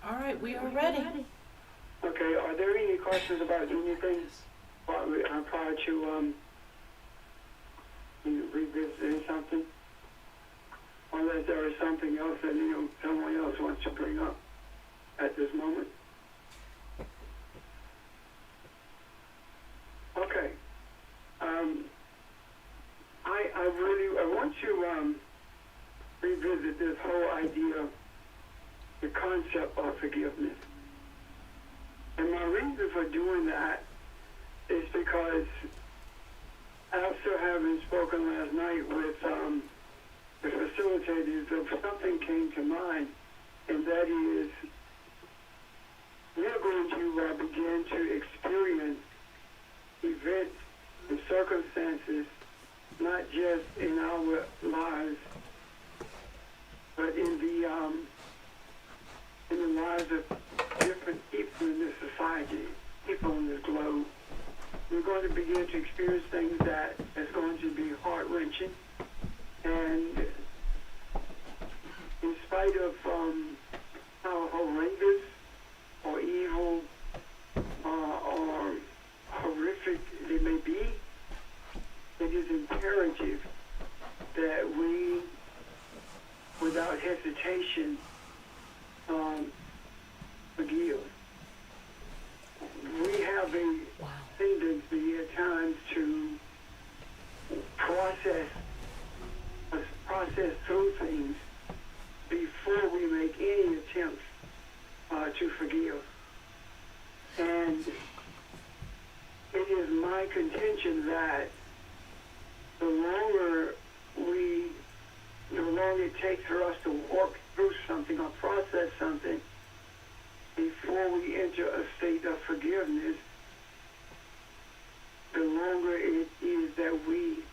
All right, we are ready. Okay, are there any questions about anything prior to revisiting something? Unless there is something else that someone else wants to bring up at this moment. Okay. I want to revisit this whole idea, the concept of forgiveness. And my reason for doing that is because after having spoken last night with the facilitators, something came to mind, and that is we're going to begin to experience events and circumstances, not just in our lives, but in the lives of different people in this society, people in this globe. We're going to begin to experience things that is going to be heart-wrenching, and in spite of how horrendous or evil or horrific they may be, it is imperative that we, without hesitation, forgive. We have a tendency at times to process through things before we make any attempts to forgive. And it is my contention that the longer it takes for us to work through something or process something before we enter a state of forgiveness, the longer it is that we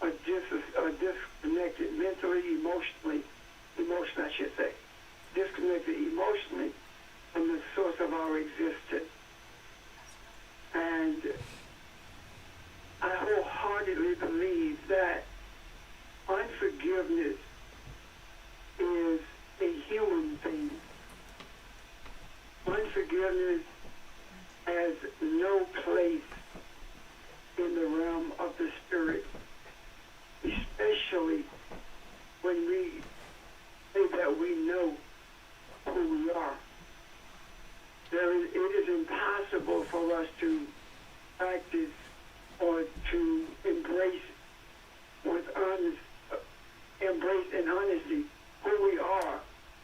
are disconnected mentally, emotionally, I should say, disconnected emotionally from the source of our existence. And I wholeheartedly believe that unforgiveness is a human thing. Unforgiveness has no place in the realm of the spirit, especially when we say that we know who we are. It is impossible for us to practice or to embrace in honesty who we are,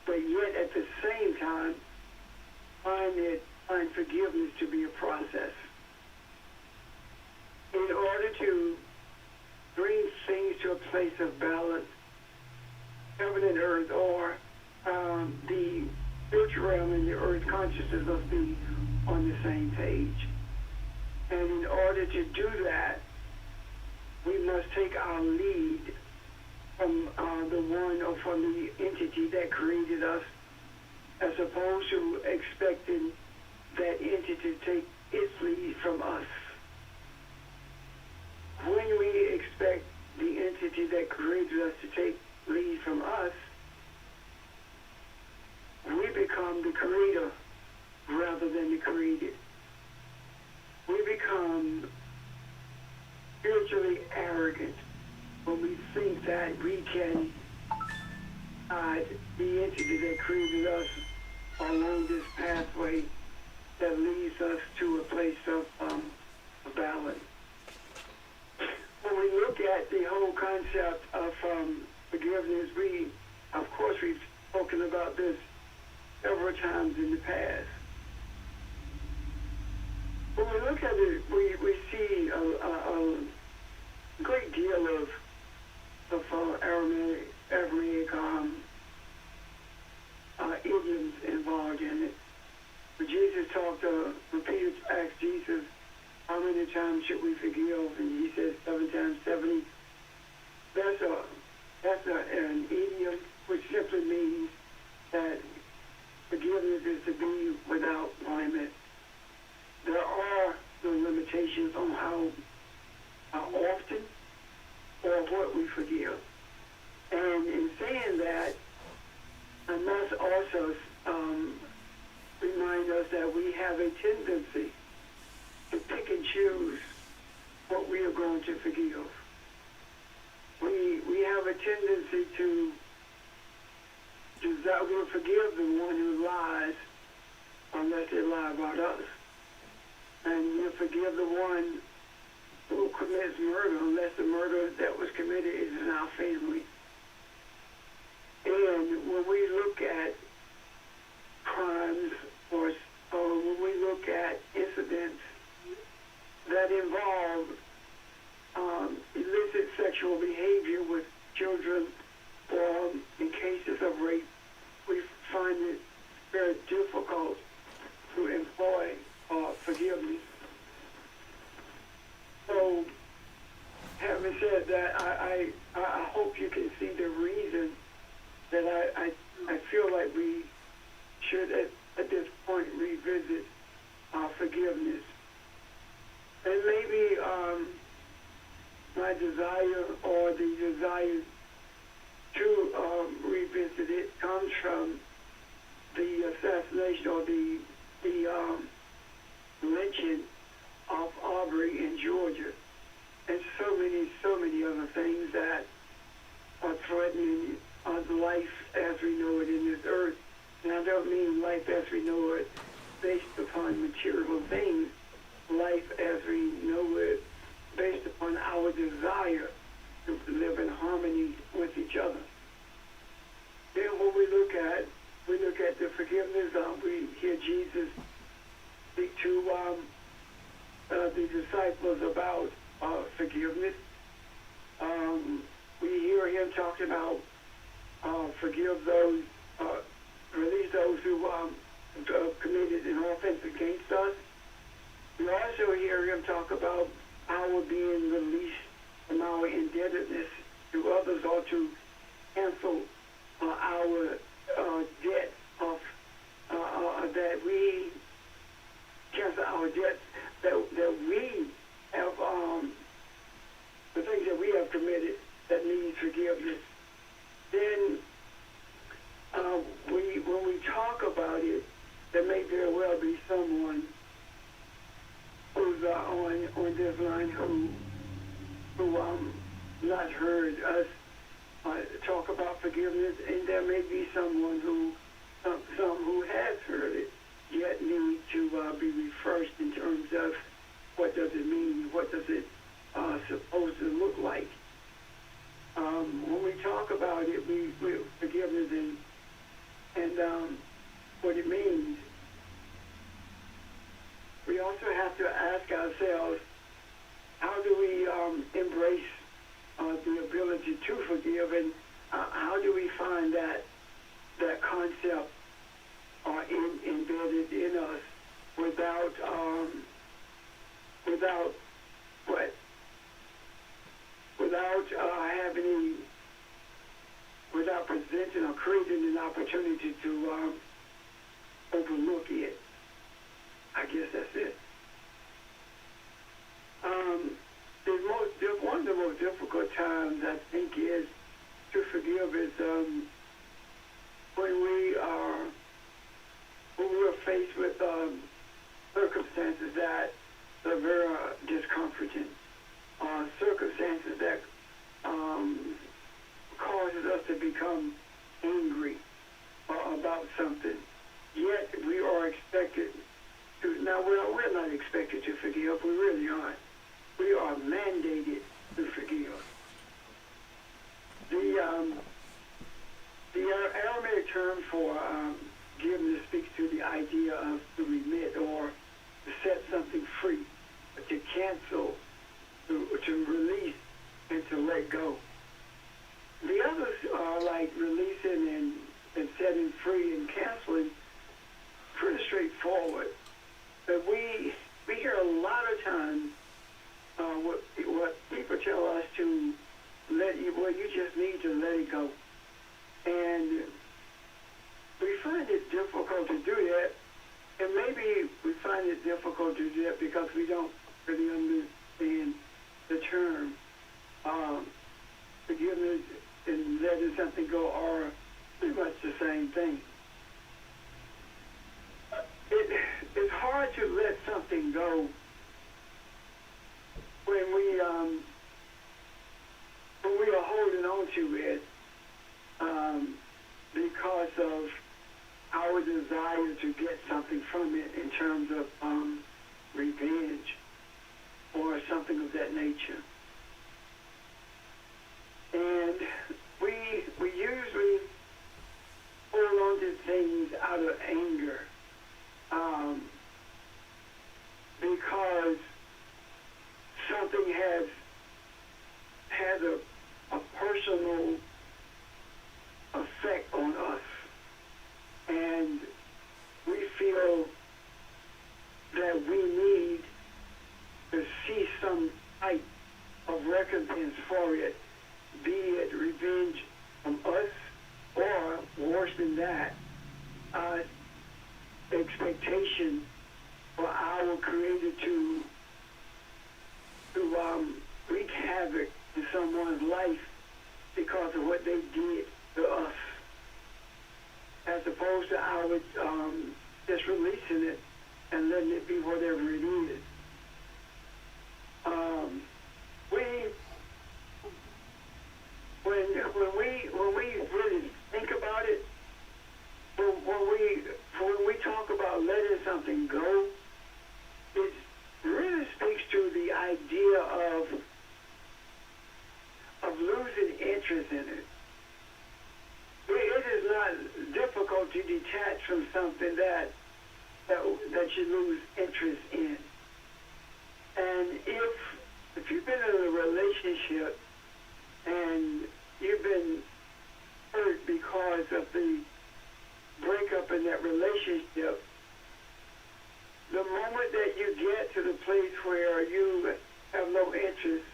but yet at the same time find forgiveness to be a process. In order to bring things to a place of balance, heaven and earth, or the spiritual realm and the earth consciousness must be on the same page. And in order to do that, we must take our lead from the one or from the entity that created us, as opposed to expecting that entity to take its lead from us. When we expect the entity that created us to take lead from us, we become the creator rather than the created. We become spiritually arrogant when we think that we can the entity that created us along this pathway that leads us to a place of balance. When we look at the whole concept of forgiveness, of course, we've spoken about this several times in the past. When we look at it, we see a great deal of Aramaic idioms involved in it. When Jesus when Peter asked Jesus, how many times should we forgive? And he says 7 times 70. That's an idiom which simply means that forgiveness is to be without limit. There are no limitations on how often or what we forgive. And in saying that, I must also tendency to pick and choose what we are going to forgive. We have a tendency to desire, we'll forgive the one who lies unless they lie about us. And we'll forgive the one who commits murder unless the murder that was committed is in our family. And when we look at crimes or when we look at incidents that involve illicit sexual behavior with children or in cases of rape, we find it very difficult to employ forgiveness. So, having said that, I hope you can see the reason that I feel like we should at this point revisit forgiveness. And maybe my desire or the desire to revisit it comes from the assassination or the lynching of Aubrey in Georgia, and so many other things that are threatening life as we know it in this earth. And I don't mean life as we know it based upon material things, life as we know it based upon our desire to live in harmony with each other. Then when we look at the forgiveness, we hear Jesus speak to the disciples about forgiveness. We hear him talking about forgive those, release those who committed an offense against us. We also hear him talk about our being released from our indebtedness to others, or to cancel our debt of that we cancel our debts that we have, the things that we have committed that needs forgiveness. Then when we talk about it, there may very well be someone who's on this line who not heard us talk about forgiveness, and there may be someone who has heard it, yet need to be refreshed in terms of what does it mean, what does it supposed to look like. When we talk about it, we forgiveness and what it means, we also have to ask ourselves, how do we embrace the ability to forgive, and how do we find that concept embedded in us without without presenting or creating an opportunity to overlook it. I guess that's it. One of the most difficult times, I think, is to forgive is when we are faced with circumstances that are very discomforting, circumstances that causes us to become angry about something. Yet we are expected to. Now we're not expected to forgive. We really aren't. We are mandated to forgive. The Aramaic term for forgiveness speaks to the idea of to remit or to set something free, to cancel, to release, and to let go. The others are like releasing and setting free and canceling, pretty straightforward. But we hear a lot of times what people tell us to you just need to let it go. And we find it difficult to do that, and maybe we find it difficult to do that because we don't really understand the term. Forgiveness and letting something go are pretty much the same thing. It's hard to go when we are holding on to it because of our desire to get something from it in terms of revenge or something of that nature. And we usually hold on to things out of anger because something has had a personal effect on us, and we feel that we need to see some type of recompense for it, be it revenge from us or, worse than that, expectation for our Creator to wreak havoc in someone's life because of what they did to us, as opposed to our just releasing it and letting it be whatever it is. When we really think about it, when we talk about letting something go, it really speaks to the idea of losing interest in it. It is not difficult to detach from something that you lose interest in. And if you've been in a relationship and you've been hurt because of the breakup in that relationship, the moment that you get to the place where you have no interest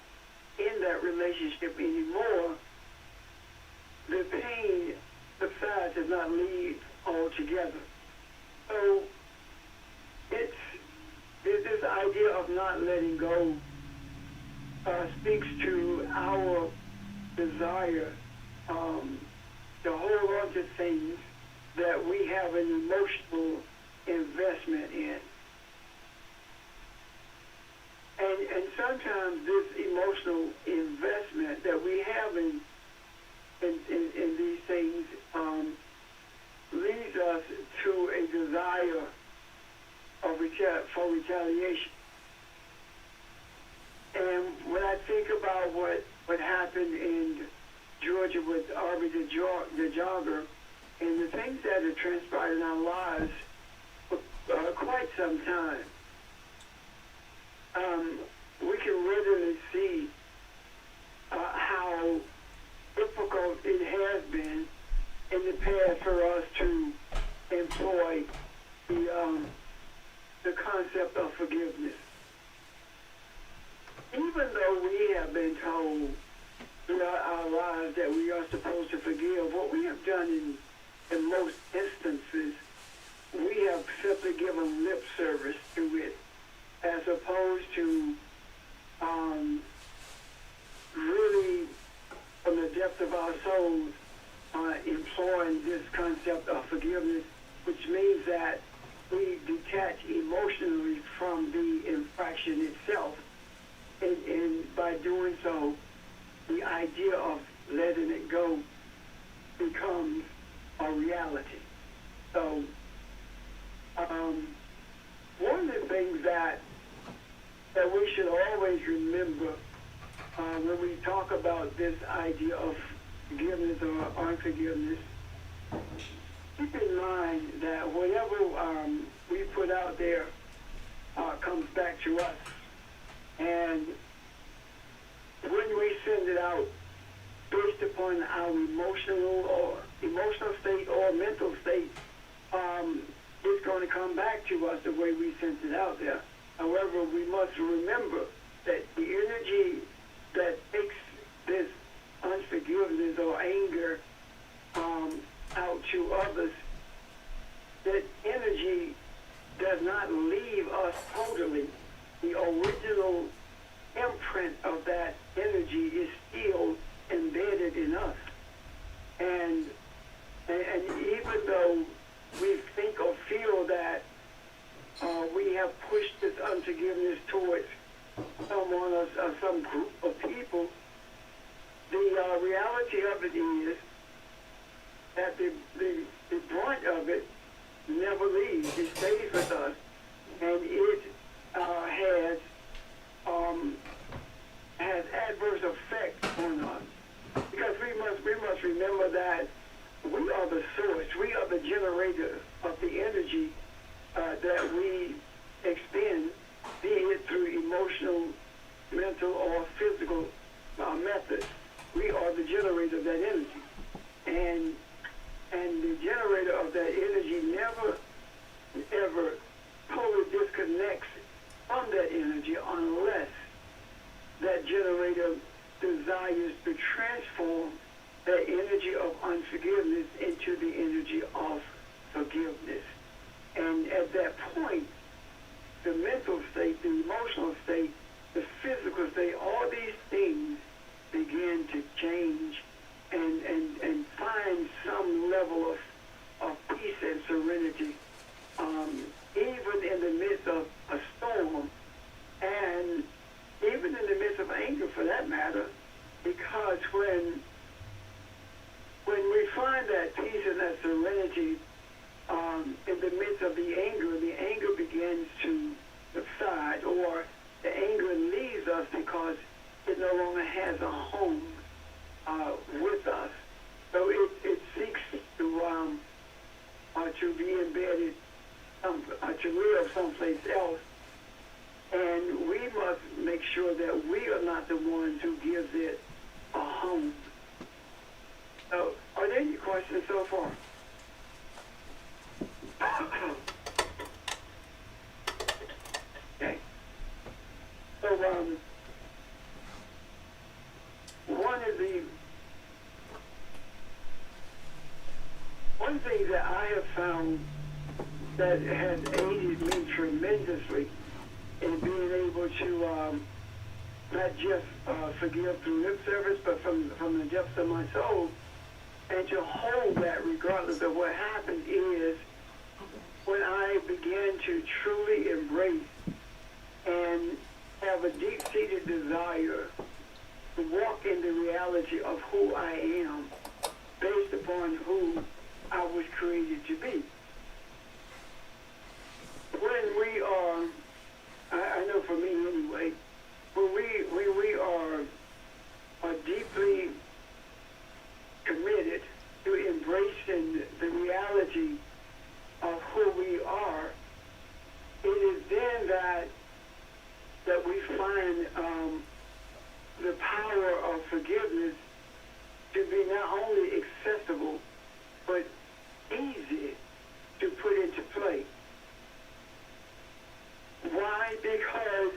in that relationship anymore, the pain subsides, does not leave altogether. So it's this idea of not letting go speaks to our desire to hold on to things that we have an emotional investment in. And sometimes this emotional investment that we have in these things leads us to a desire for retaliation. And when I think about what happened in Georgia with Aubrey the jogger, and the things that have transpired in our lives for quite some time, we can readily see how difficult it has been in the past for us to employ the concept of forgiveness. Even though we have been told throughout our lives that we are supposed to forgive, what we have done in most instances, we have simply given lip service to it, as opposed to really, from the depth of our souls, employing this concept of forgiveness, which means that we detach emotionally from the infraction itself. And by doing so, the idea of letting it go becomes a reality. So, one of the things that we should always remember when we talk about this idea of forgiveness or unforgiveness, keep in mind that whatever we put out there comes back to us. And when we send it out based upon our emotional state or mental state, it's going to come back to us the way we sent it out there. However, we must remember that the energy that takes this unforgiveness or anger out to others, that energy does not leave us totally. The original imprint of that energy is still embedded in us. And even though we think or feel that we have pushed this unforgiveness unforgiveness towards someone or some group of people, the reality of it is that the brunt of it never leaves. It stays with us, and it has adverse effects on us. Because we must remember that we are the source, we are the generator of the energy that we expend, be it through emotional, mental, or physical methods. We are the generator of that energy. And the generator of that energy never, ever totally disconnects from that energy unless that generator desires to transform that energy of unforgiveness into the energy of forgiveness. And at that point, the mental state, the emotional state, the physical state, all these things begin to change and find some level of peace and serenity, even in the midst of a storm, and even in the midst of anger, for that matter, because when we find that peace and that serenity in the midst of the anger begins to subside, or the anger leaves us because it no longer has a home with us. So it seeks to be embedded, to live someplace else. And we must make sure that we are not the ones who gives it a home. So, are there any questions so far? Okay. So, one thing that I have found that has aided me tremendously in being able to not just forgive through lip service, but from the depths of my soul, and to hold that regardless of what happened, is when I began to truly embrace and have a deep-seated desire to walk in the reality of who I am based upon who I was created to be. When we are, I know for me anyway, when we are deeply committed to embracing the reality of who we are, it is then that we find the power of forgiveness to be not only accessible, but easy to put into play. Why? Because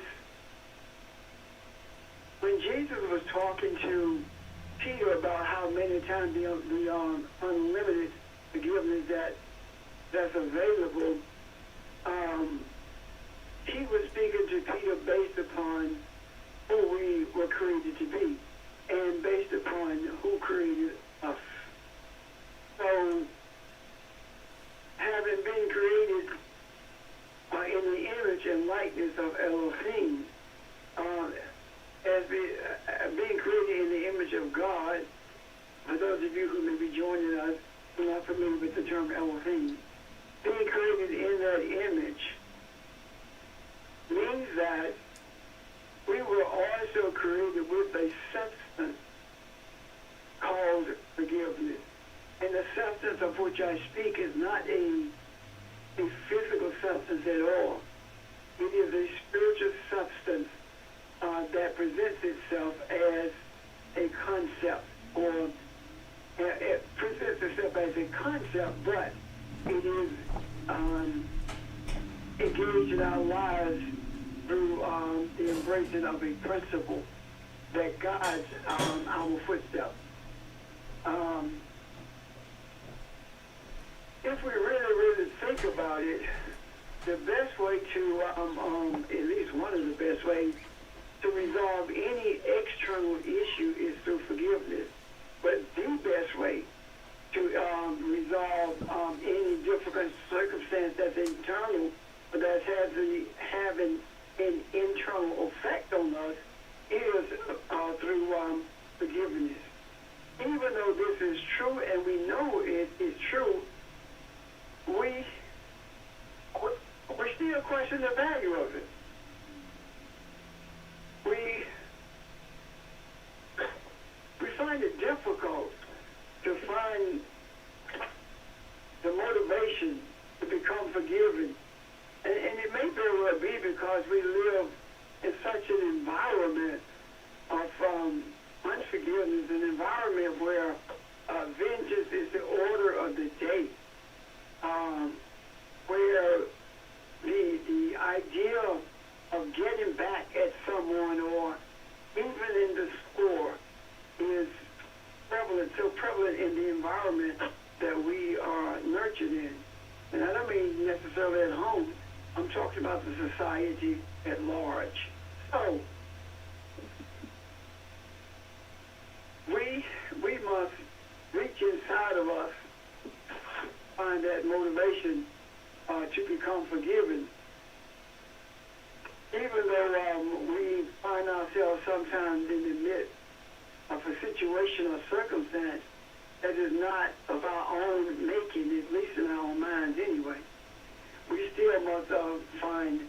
when Jesus was talking to Peter about how many times the unlimited forgiveness that's available, he was speaking to Peter based upon who we were created to be and based upon who created us. So, having been created in the image and likeness of Elohim, as being created in the image of God, for those of you who may be joining us who are not familiar with the term Elohim, being created in that image means that we were also created with a substance called forgiveness. And the substance of which I speak is not a physical substance at all. It is a spiritual substance that presents itself as a concept, or it presents itself as a concept, but it is engaged in our lives through the embracing of a principle that guides our footsteps. If we really think about it, the best way to, at least one of the best ways to resolve any external issue is through forgiveness. But the best way to resolve any difficult circumstance that's internal, but that's having an internal effect on us is through forgiveness. Even though this is true and we know it is true, we still question the value of it. We find it difficult to find the motivation to become forgiven. And it may very well be because we live in such an environment of unforgiveness, an environment where vengeance is the order of the day, where the idea of getting back at someone or even in the score is so prevalent in the environment that we are nurtured in. And I don't mean necessarily at home. I'm talking about the society at large. So we must reach inside of us, find that motivation to become forgiven. Even though we find ourselves sometimes in the midst of a situation or circumstance that is not of our own making, at least in our own minds anyway, we still must find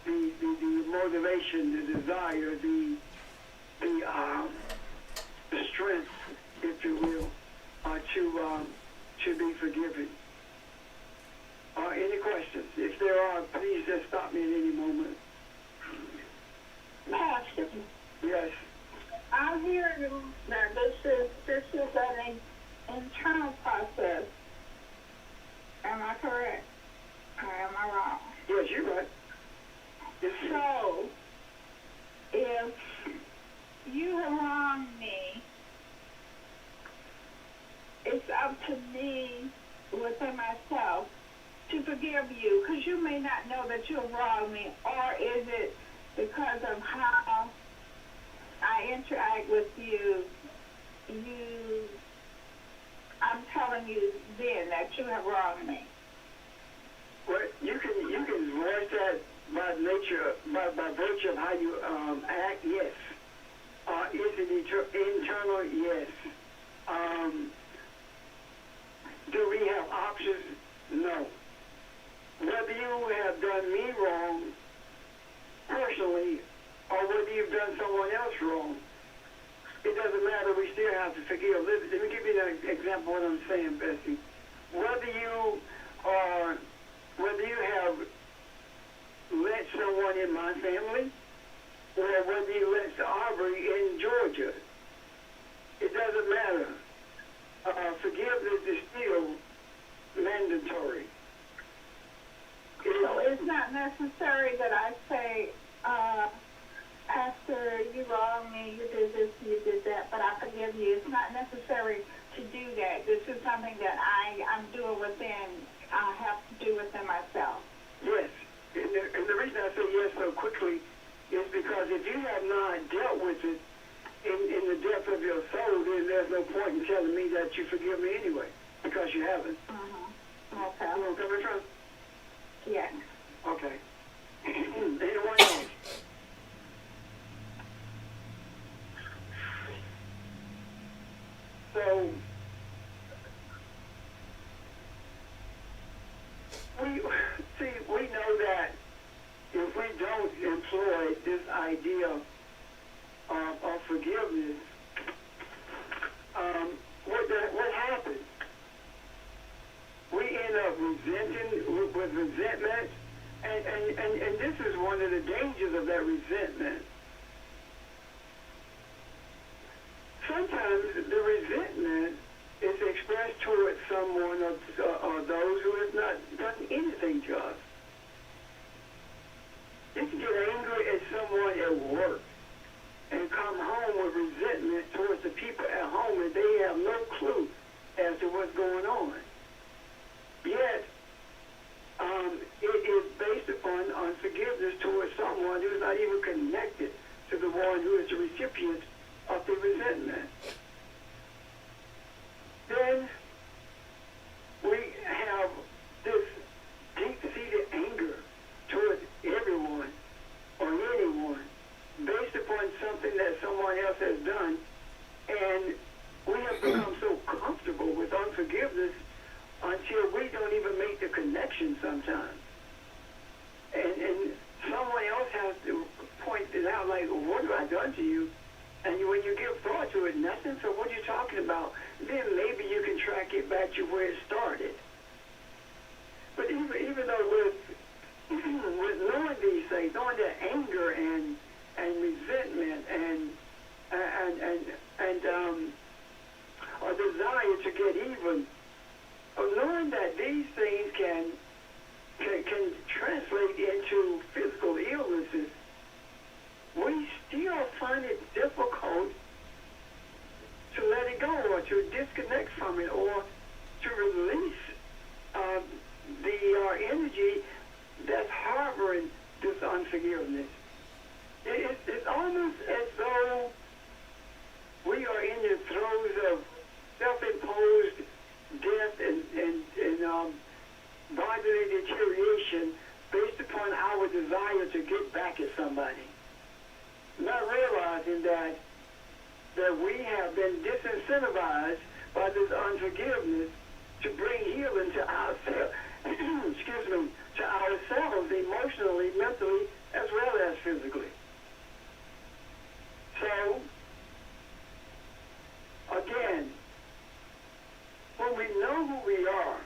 the motivation, the desire, the strength, if you will, to be forgiven. Any questions? If there are, please just stop me at any moment. Pastor, Yes. I hear you that this is an internal process. Am I correct? Or am I wrong? Yes, you're right. Yes, So, if you have wronged me, it's up to me within myself to forgive you, because you may not know that you have wronged me, or is it because of how I interact with you, I'm telling you then that you have wronged me. well, you can voice that by nature, by virtue of how you act. Yes. Is it internal? Yes. Do we have options? No. Whether you have done me wrong personally or whether you've done someone else wrong, it doesn't matter. We still have to forgive. Let me give you an example of what I'm saying, Bessie. Whether you have let someone in my family or whether you let Aubrey in Georgia, it doesn't matter. Forgiveness is still mandatory. So it's not necessary that I say, Pastor, you wronged me, you did this, you did that, but I forgive you. It's not necessary to do that. This is something that I'm doing within, I have to do within myself. Yes. And the reason I say yes so quickly is because if you have not dealt with it in the depth of your soul, then there's no point in telling me that you forgive me anyway, because you haven't. Okay. You know where I'm coming from? Yes. Okay. Anyone else? So, we know that if we don't employ this idea of forgiveness, what happens? We end up resenting with resentment, and this is one of the dangers of that resentment. Sometimes the resentment is expressed towards someone or those who have not done anything to us. You can get angry at someone at work and come home with resentment towards the people at home, and they have no clue as to what's going on. Yet, it is based upon unforgiveness towards someone who's not even connected to the one who is the recipient of the resentment. Then we have this deep-seated anger towards everyone energy that's harboring this unforgiveness. It's almost as though we are in the throes of self-imposed death and bodily deterioration based upon our desire to get back at somebody. Not realizing that we have been disincentivized by this unforgiveness to bring healing to ourselves, excuse me, to ourselves emotionally, mentally, as well as physically. So, again, when we know who we are,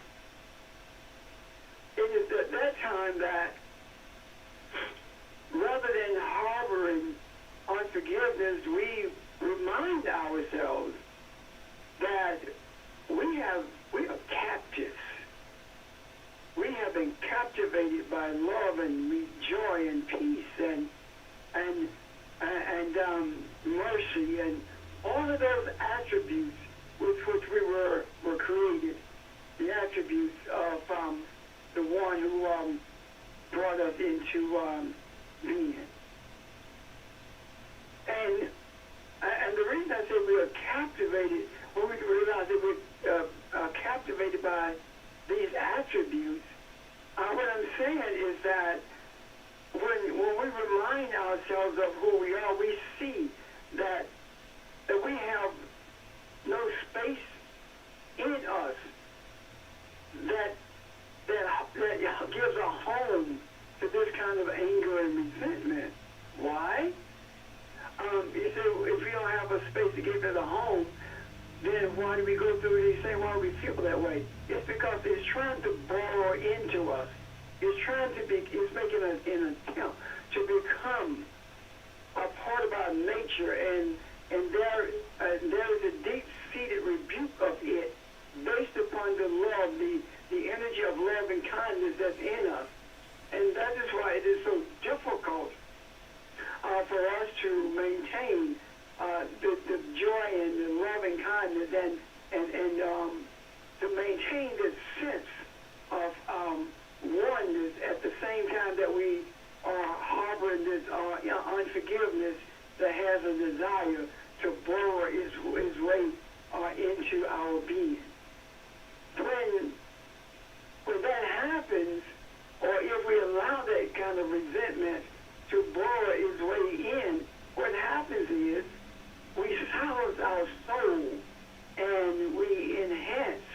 it is at that time that rather than harboring unforgiveness, we remind ourselves that we are captives. We have been captivated by love and joy and peace and mercy and all of those attributes with which we were created. The attributes of the one who brought us into being. And the reason I say we are captivated, when we realize that we're captivated by these attributes, what I'm saying is that when we remind ourselves of who we are, we see that we have no space in us that gives a home to this kind of anger and resentment. Why? You say, if we don't have a space to give it a home, then why do we go through these things? Why do we feel that way? It's because it's trying to burrow into us. It's making an attempt to become a part of our nature, and there is a deep-seated rebuke of it based upon the love, the energy of love and kindness that's in us. And that is why it is so difficult for us to maintain the joy and the love and kindness and to maintain this sense of oneness at the same time that we are harboring this unforgiveness that has a desire to burrow its way into our being. When that happens, or if we allow that kind of resentment to burrow its way in, what happens is we silence our soul and we enhance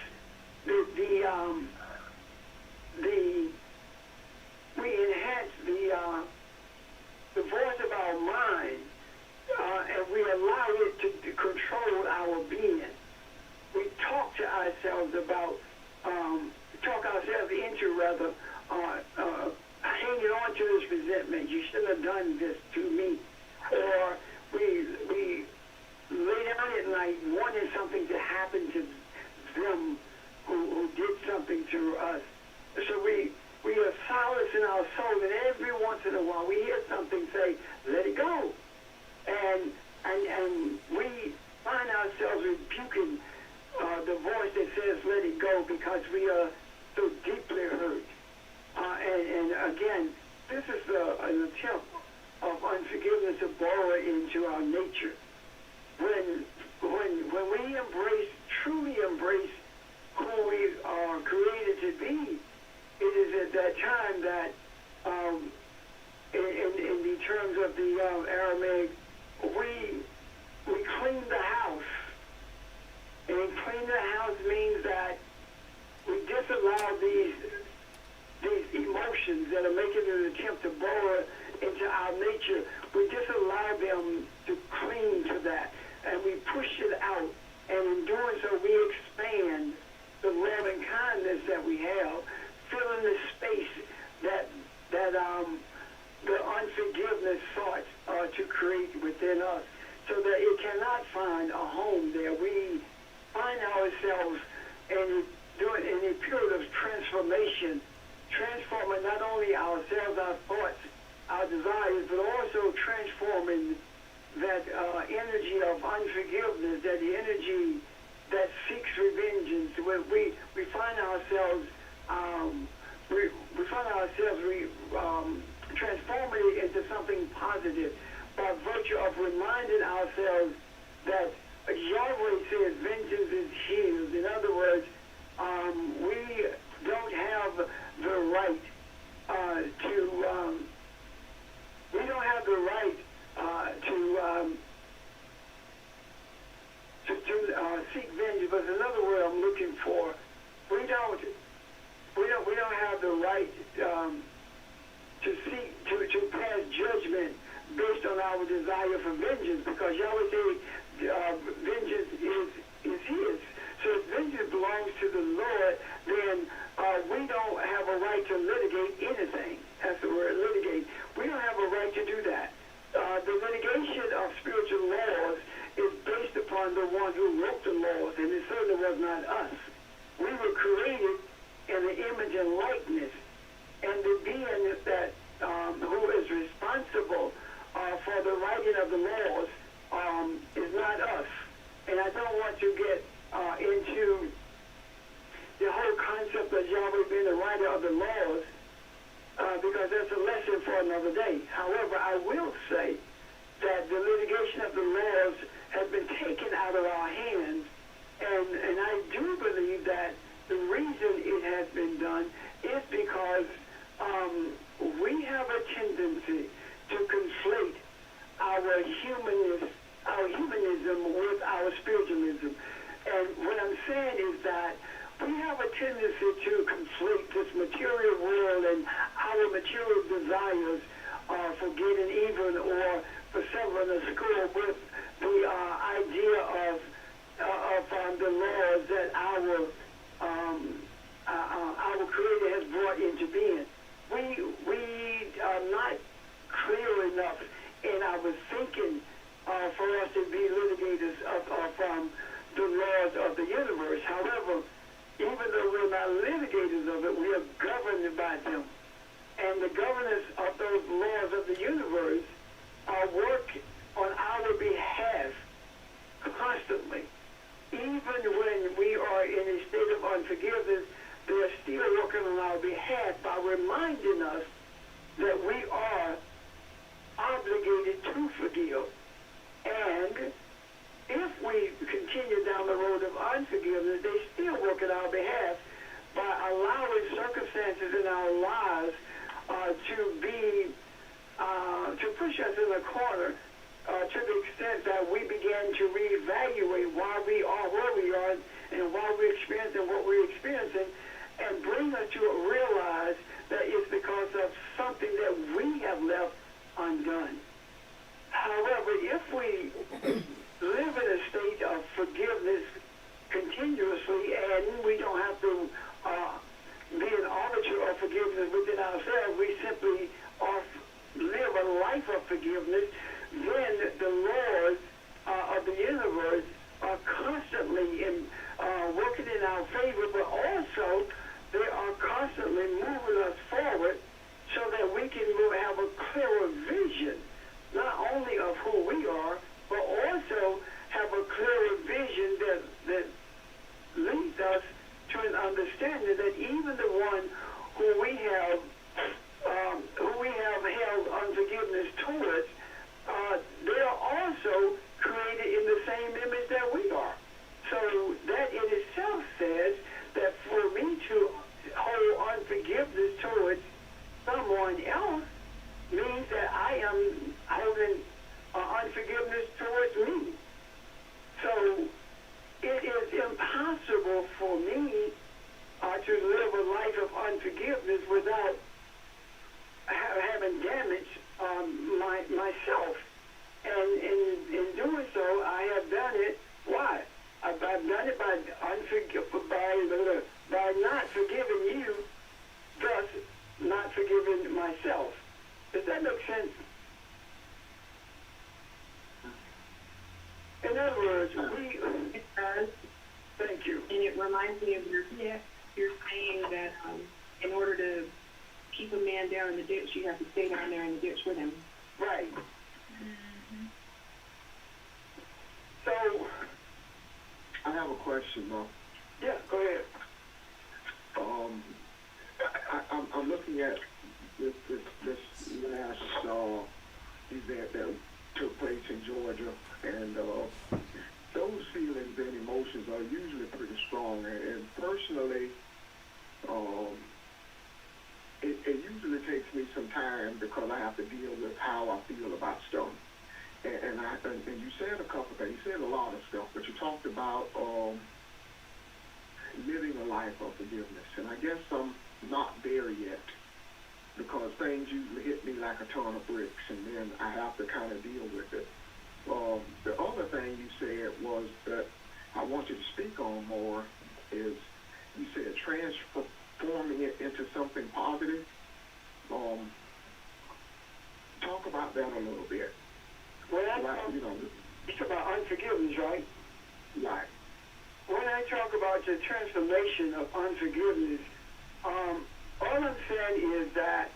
the voice of our mind, and we allow it to control our being. We talk ourselves into hanging on to this resentment. You shouldn't have done this to me. Or we lay down at night wanting something to happen to them who did something to us. So we are silencing our soul, and every once in a while we hear something say, let it go. And we find ourselves rebuking the voice that says let it go because we are so deeply hurt. And again, this is an attempt of unforgiveness to burrow into our nature. When we truly embrace who we are created to be, it is at that time that, in the terms of the Aramaic, we clean the house. And clean the house means that we disallow these emotions that are making an attempt to burrow into our nature. We disallow them to cling to that, and we push it out. And in doing so, we expand the love and kindness that we have, filling the space that the unforgiveness sought to create within us, so that it cannot find a home there. We find ourselves in a period of transformation, transforming not only ourselves, our thoughts, our desires, but also transforming that energy of unforgiveness, that energy that seeks revengeance. We find ourselves ourselves, transforming it into something positive by virtue of reminding ourselves that Yahweh says vengeance is his. In other words, we don't have the right we don't have the right to seek vengeance. But another word I'm looking for, we don't have the right to seek to pass judgment based on our desire for vengeance, because Yahweh said vengeance is his. So if vengeance belongs to the Lord, then we don't have a right to litigate anything. That's the word, litigate. We don't have a right to do that. The litigation of spiritual laws is based upon the one who wrote the laws, and it certainly was not us. We were created in the image and likeness, and the being that who is responsible for the writing of the laws is not us. And I don't want to get into the whole concept of Yahweh being the writer of the laws, because that's a lesson for another day. However, I will say that the litigation of the laws has been taken out of our hands, and I do believe that the reason it has been done is because we have a tendency to conflate our humanism with our spiritualism. And what I'm saying is that we have a tendency to conflate this material world and our material desires for getting even or for settling a score with the idea of the laws that our Creator has brought into being. We are not clear enough in our thinking for us to be litigators from the laws of the universe. However, even though we're not litigators of it, we are governed by them. And the governance of those laws of the universe work on our behalf constantly. Even when we are in a state of unforgiveness, they are still working on our behalf by reminding us that we are obligated to forgive. And if we continue down the road of unforgiveness, they still work on our behalf by allowing circumstances in our lives to push us in the corner to the extent that we begin to reevaluate why we are where we are and why we're experiencing what we're experiencing, and bring us to realize that it's because of something that we have left undone. However, if we live in a state of forgiveness continuously, and we don't have to be an arbiter of forgiveness within ourselves, we simply live a life of forgiveness, then the laws of the universe are constantly working in our favor, but also they are constantly moving us forward so that we can have a clearer vision, not only of who we are, but also have a clearer vision that leads us to an understanding that even the one who we have held unforgiveness towards, they are also created in the same image that we are. So that in itself says that for me to hold unforgiveness towards someone else means that I am holding unforgiveness towards me. So it is impossible for me to live a life of unforgiveness without having damaged myself. And in doing so, I have done it. Why? I've done it by not forgiving you, thus not forgiving myself. Does that make sense? In other words, It does, thank you. and it reminds me of your saying that in order to keep a man down in the ditch, you have to stay down there in the ditch with him. Right. So, I have a question, though. yeah, go ahead. I'm looking at this last event that took place in Georgia, and those feelings and emotions are usually pretty strong. And personally, it usually takes me some time because I have to deal with how I feel about stuff. And you said a couple things. You said a lot of stuff, but you talked about living a life of forgiveness. And I guess I'm not there yet because things usually hit me like a ton of bricks, and then I have to kind of deal with it. The other thing you said was that I want you to speak on more is you said transforming it into something positive. Talk about that a little bit. When I Like, talk, you know, it's about unforgiveness, right? like, When I talk about the transformation of unforgiveness, all I'm saying is that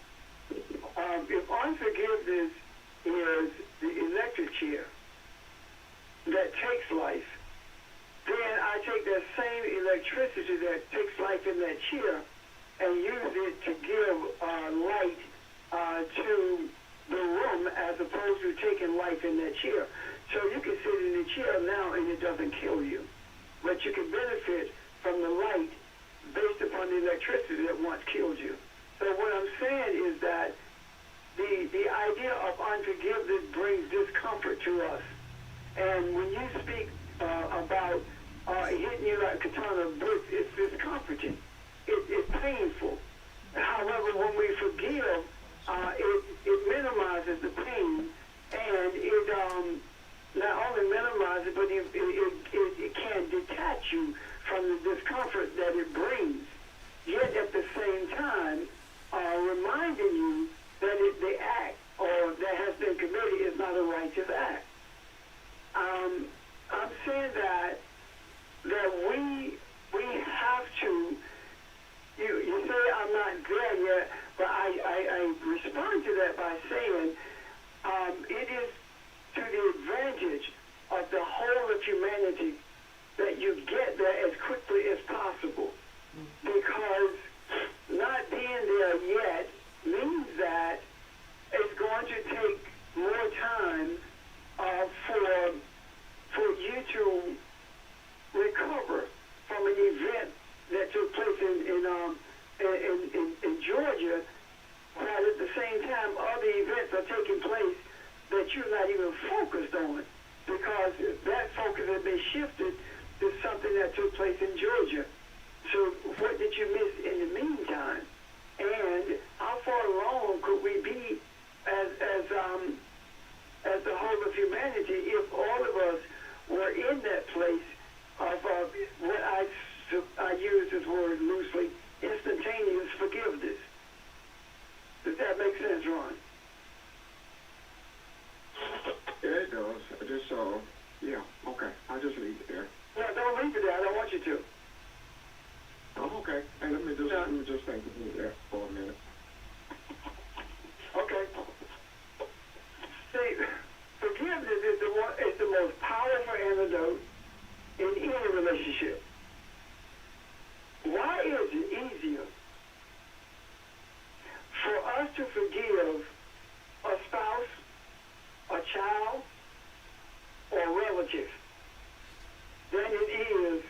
if unforgiveness is the electric chair that takes life, then I take that same electricity that takes life in that chair and use it to give light to the room as opposed to taking life in that chair. So you can sit in the chair now and it doesn't kill you, but you can benefit from the light based upon the electricity that once killed you. So what I'm saying is that the idea of unforgiveness brings discomfort to us. And when you speak about hitting you like a ton of bricks, it's discomforting. It's painful. However, when we forgive, it minimizes the pain, and it not only minimizes, but it can detach you from the discomfort that it brings. Yet at the same time, reminding you that the act or that has been committed is not a righteous act. I'm saying that we have to. You say I'm not there yet, but I respond to that by saying it is to the advantage of the whole of humanity that you get there as quickly as possible. Because not being there yet means that it's going to take more time for you to recover from an event that took place in Georgia, while at the same time other events are taking place that you're not even focused on, because that focus has been shifted to something that took place in Georgia. So what did you miss in the meantime? And how far along could we be as the whole of humanity if all of us were in that place of what I use this word loosely, instantaneous forgiveness? Does that make sense, Ron? yeah, it does. I just, yeah, okay. I'll just leave it there. No, don't leave it there. I don't want you to. Oh, okay. Hey, let me just think about that for a minute. Okay. See, forgiveness is the most powerful antidote in any relationship. Why is it easier for us to forgive a spouse, a child, or a relative than it is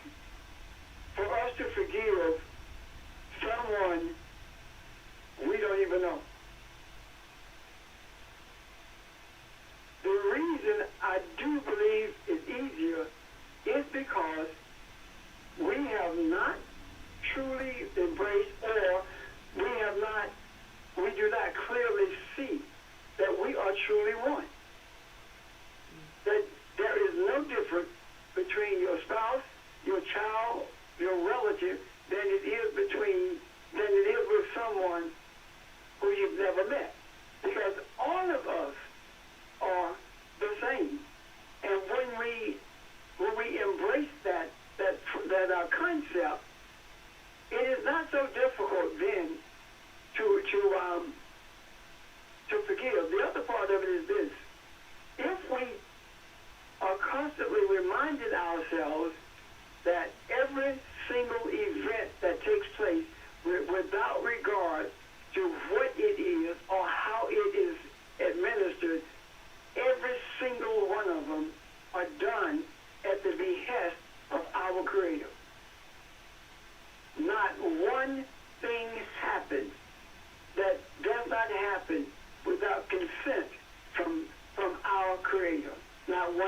for us to forgive someone we don't even know? The reason I do believe it's easier is because we have not truly embraced, or we do not clearly see that we are truly one. That there is no difference between your spouse, your child, your relative than it is with someone who you've never met. Because all of us are the same. And when we embrace that concept, it is not so difficult then to forgive. The other part of it is this: if we are constantly reminding ourselves that every single event that takes place, without regard to what it is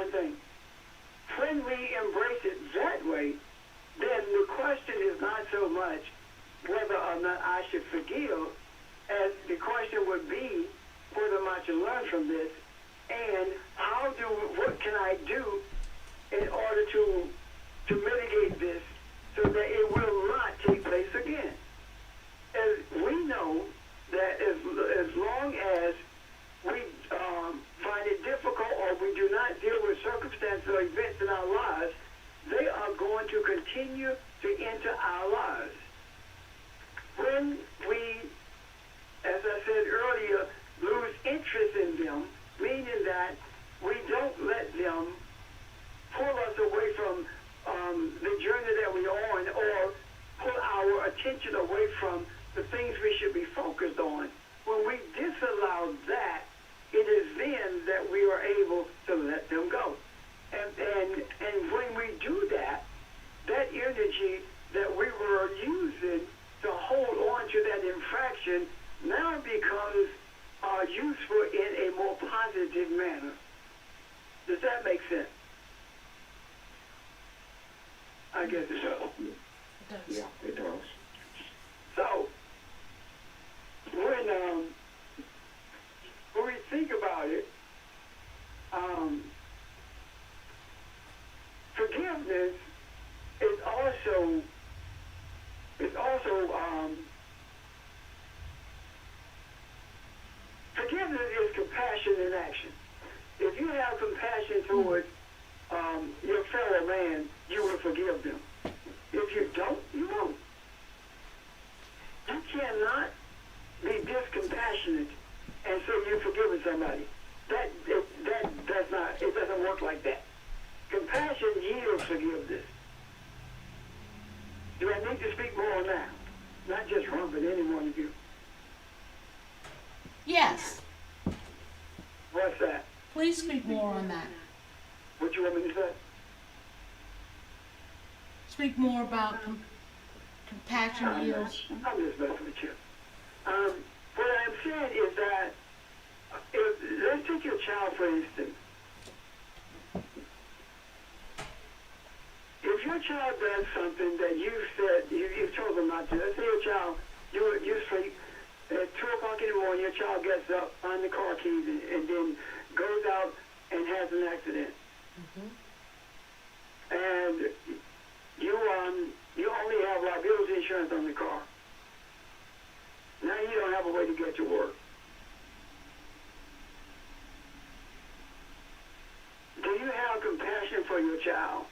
one thing. When we embrace it that way, then the question is not so much whether or not I should forgive, as the question would be whether or not to learn from this, and what can I do in order to mitigate this so that it will not take place again. As we know that as long as we find it difficult or we do not deal with circumstances or events in our lives, they are going to continue to enter our lives. When we, as I said earlier, lose interest in them, meaning that we don't let them pull us away from the journey that we're on, or pull our attention away from the things we should be focused on. When we disallow that, it is then that we are able to let them go. And when we do that, that energy that we were using to hold on to that infraction now becomes useful in a more positive manner. Does that make sense? I guess it does. It does. Yeah, it does. So, when we think about it, forgiveness is also forgiveness is compassion in action. If you have compassion towards your fellow man, you will forgive them. If you don't, you won't. You cannot be discompassionate and say you're forgiving somebody. It doesn't work like that. Compassion yields forgiveness. Do I need to speak more on that? Not just Ron, but any one of you. Yes. What's that? Please speak more on that. What you want me to say? Speak more about compassion yields. I'm just messing with you. What I'm saying is that, let's take your child for instance. If your child does something that you've told them not to, let's say your child, you sleep, at 2 o'clock in the morning, your child gets up, finds the car keys, and then goes out and has an accident. And you only have liability insurance on the car. Now you don't have a way to get to work. Do you have compassion for your child?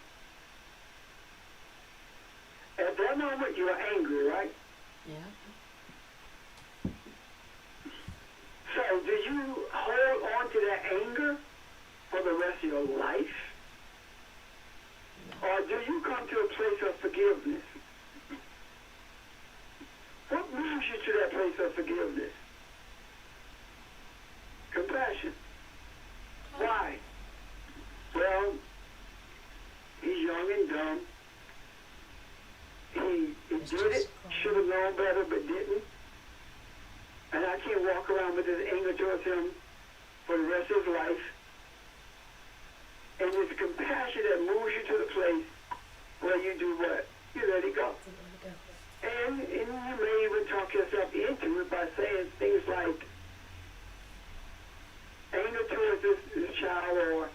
At that moment, you're angry, right? Yeah. So do you hold on to that anger for the rest of your life? Or do you come to a place of forgiveness? What moves you to that place of forgiveness? Compassion. Why? Well, he's young and dumb. He did it, should have known better, but didn't. And I can't walk around with this anger towards him for the rest of his life. And it's compassion that moves you to the place where you do what? You let it go. And you may even talk yourself into it by saying things like, anger towards this child or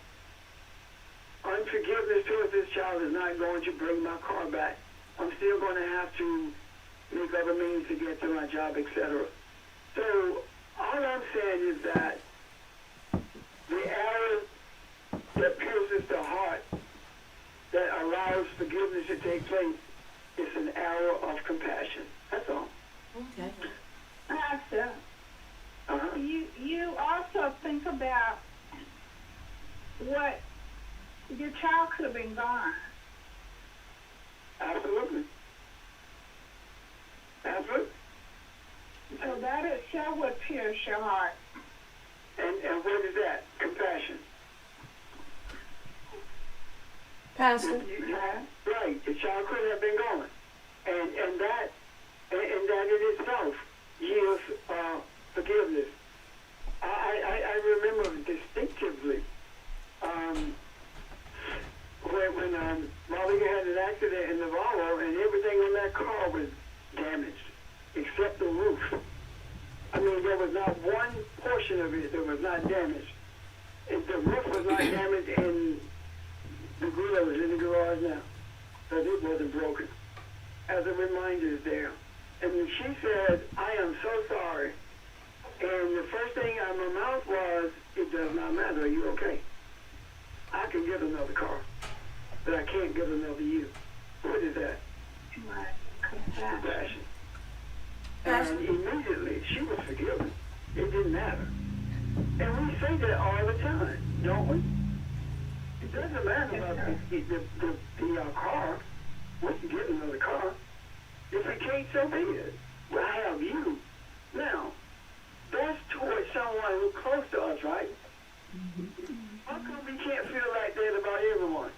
unforgiveness towards this child is not going to bring my car back. I'm still going to have to make other means to get to my job, etc. So all I'm saying is that the arrow that pierces the heart, that allows forgiveness to take place, is an arrow of compassion. That's all. Okay. Pastor, Uh-huh. you also think about what your child could have been gone. Absolutely. Absolutely. So that itself would pierce your heart. And what is that? Compassion. Pastor, Right. The child could have been gone. And that in itself yields forgiveness. I remember distinctively was not one portion of it that was not damaged. The roof was not damaged, and the grill is in the garage now, because it wasn't broken. As a reminder, it's there. And she said, "I am so sorry." And the first thing out of my mouth was, "It does not matter. Are you okay? I can get another car, but I can't get another you." What is that? Compassion. And immediately she was forgiven. It didn't matter. And we say that all the time, don't we? It doesn't matter about the car. We can get another car. If we can't, so be it. Well, I have you. Now, that's towards someone who's close to us, right? How come we can't feel like that about everyone?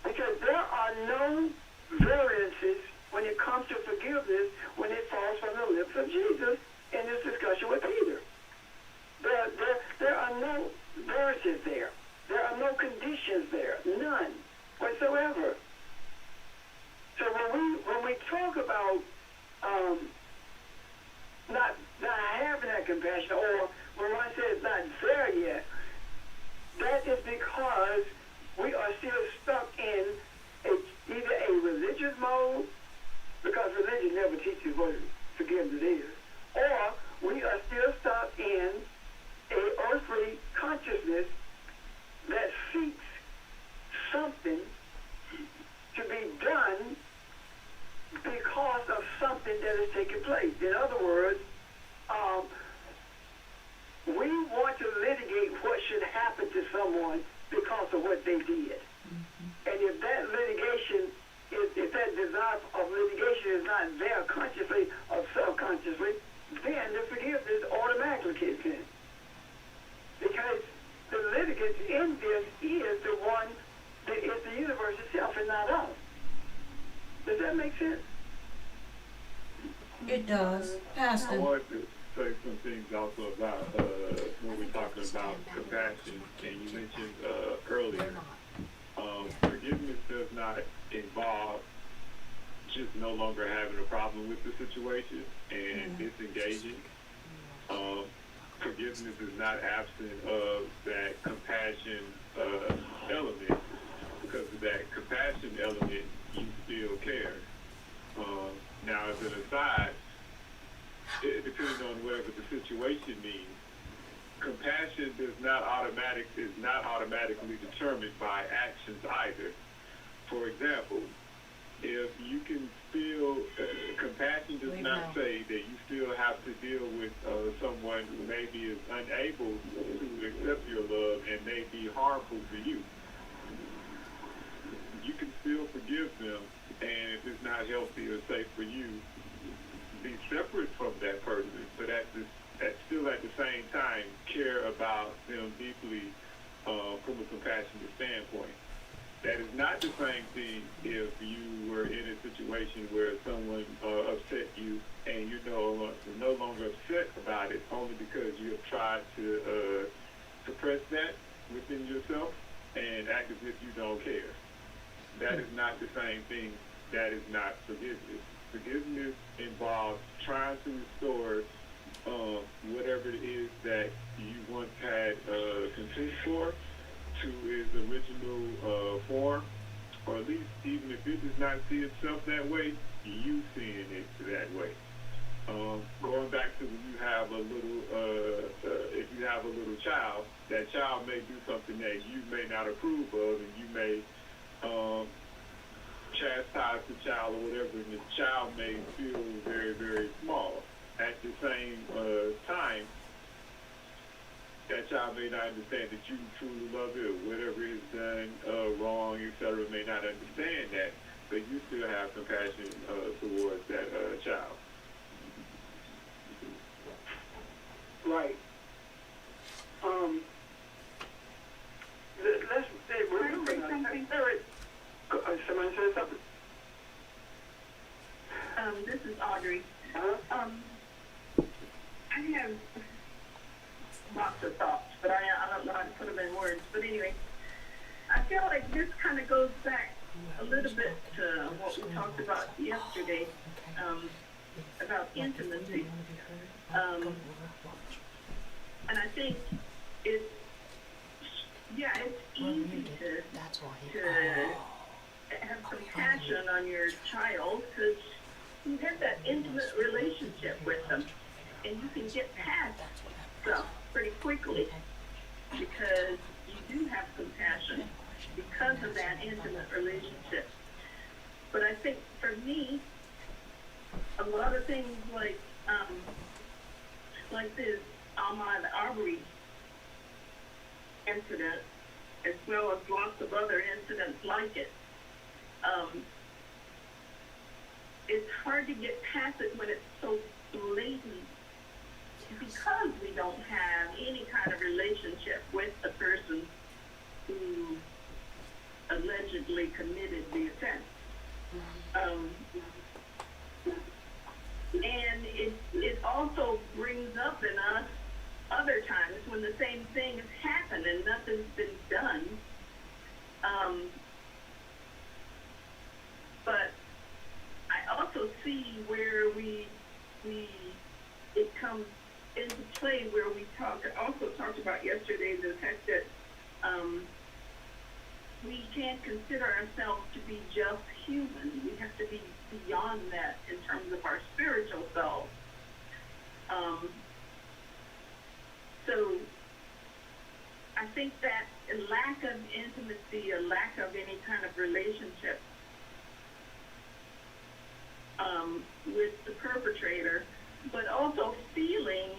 Because there are no variances when it comes to forgiveness when it falls from the lips of Jesus in this discussion with Peter. There are no variances there. There are no conditions there. None whatsoever. So when we talk about not having that compassion, or when I say it's not there yet, that is because we are still stuck in either a religious mode, because religion never teaches what forgiveness is, or we are still stuck in a earthly consciousness that seeks something to be done because of something that has taken place. In other words, we want to litigate what should happen to someone because of what they did. And if that litigation, if that desire of litigation is not there consciously or subconsciously, then the forgiveness automatically kicks in. Because the litigant in this is the one that is the universe itself and not us. Does that make sense? It does. I Pastor. wanted to say some things also about when we're talking about compassion, and you mentioned earlier, forgiveness does not involve just no longer having a problem with the situation and disengaging. Forgiveness is not absent of that compassion element, because of that compassion element, you still care. Now, as an aside, depending on whatever the situation means, compassion is not automatically determined by actions either. For example, if you can feel compassion does not say that you still have to deal with someone who maybe is unable to accept your love and may be harmful to you. You can still forgive them, and if it's not healthy or safe for you, be separate from that person, but still at the same time care about them deeply from a compassionate standpoint. That is not the same thing if you were in a situation where someone upset you and you're no longer upset about it only because you have tried to suppress that within yourself and act as if you don't care. That is not the same thing. That is not forgiveness. Forgiveness involves trying to restore whatever it is that you once had contempt for to its original form, or at least even if it does not see itself that way, you seeing it that way. Going back to when you have a little, if you have a little child, that child may do something that you may not approve of, and you may chastise the child or whatever, and the child may feel very, very small. At the same time, that child may not understand that you truly love it, or whatever is done wrong, etc., may not understand that, but you still have compassion towards that child. Right. Let's say we're doing something. Somebody said something. This is Audrey. Huh? I have lots of thoughts, but I don't know how to put them in words. But anyway, I feel like this kind of goes back a little bit to what we talked about yesterday. about intimacy. And I think it's, yeah, it's easy to That's why he. have compassion on your child because you have that intimate relationship with them, and you can get past stuff pretty quickly because you do have compassion because of that intimate relationship. But I think for me, a lot of things like this Ahmaud Arbery incident, as well as lots of other incidents like it, it's hard to get past it when it's so blatant because we don't have any kind of relationship with the person who allegedly committed the offense. And it also brings up in us other times when the same thing has happened and nothing's been done. But I also see where it comes into play where we also talked about yesterday the fact that we can't consider ourselves to be just human. We have to be beyond that in terms of our spiritual self. So I think that a lack of intimacy, a lack of any kind of relationship with the perpetrator, but also feeling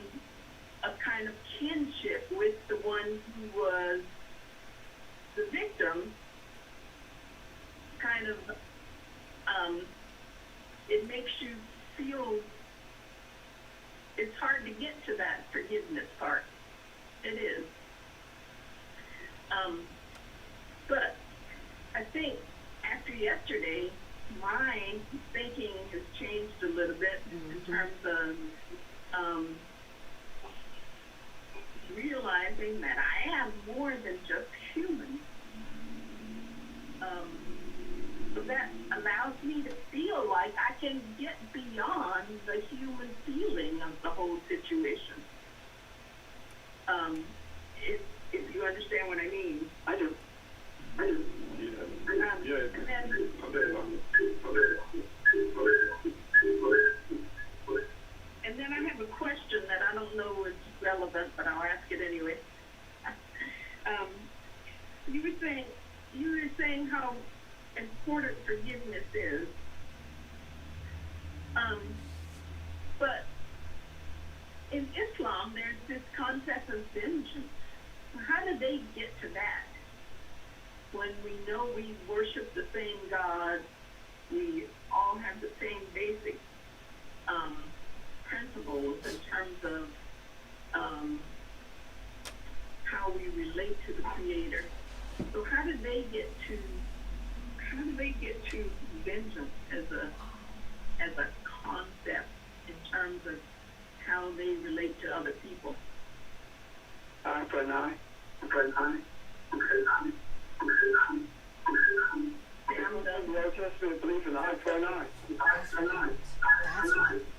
a kind of kinship with the one who was the victim, kind of, it makes you feel, it's hard to get to that forgiveness part. It is. But I think after yesterday, my thinking has changed a little bit in terms of realizing that I am more than just human. So that allows me to feel like I can get beyond the human feeling of the whole situation. If you understand what I mean. I do. And then I have a question that I don't know is relevant, but I'll ask it anyway. You were saying how important forgiveness is. But in Islam, there's this concept of vengeance. How do they get to that? When we know we worship the same God, we all have the same basic principles in terms of how we relate to the Creator. So how do they get to vengeance as a concept in terms of how they relate to other people? Eye for an eye. The Old Testament believes in eye for an eye. That's why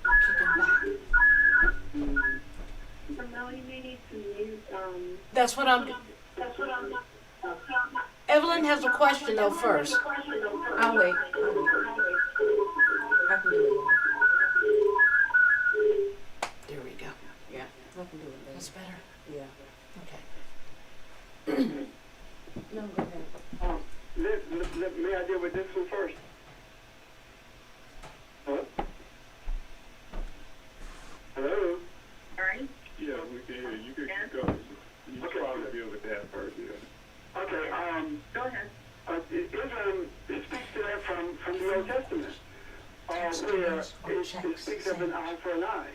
we're kicking back. Melanie, you need to mute, That's what I'm. Evelyn has a question though first. I'll wait. I can do There we go. it. Yeah, I can do it That's later. better. Yeah. Okay. No, go ahead. May I deal with this one first? Hello? Hello? All right? Yeah, we can hear you. You can go. You should probably deal with that first, yeah. Okay, Go ahead. Islam speaks to that from the Old Testament, where it speaks of an eye for an eye.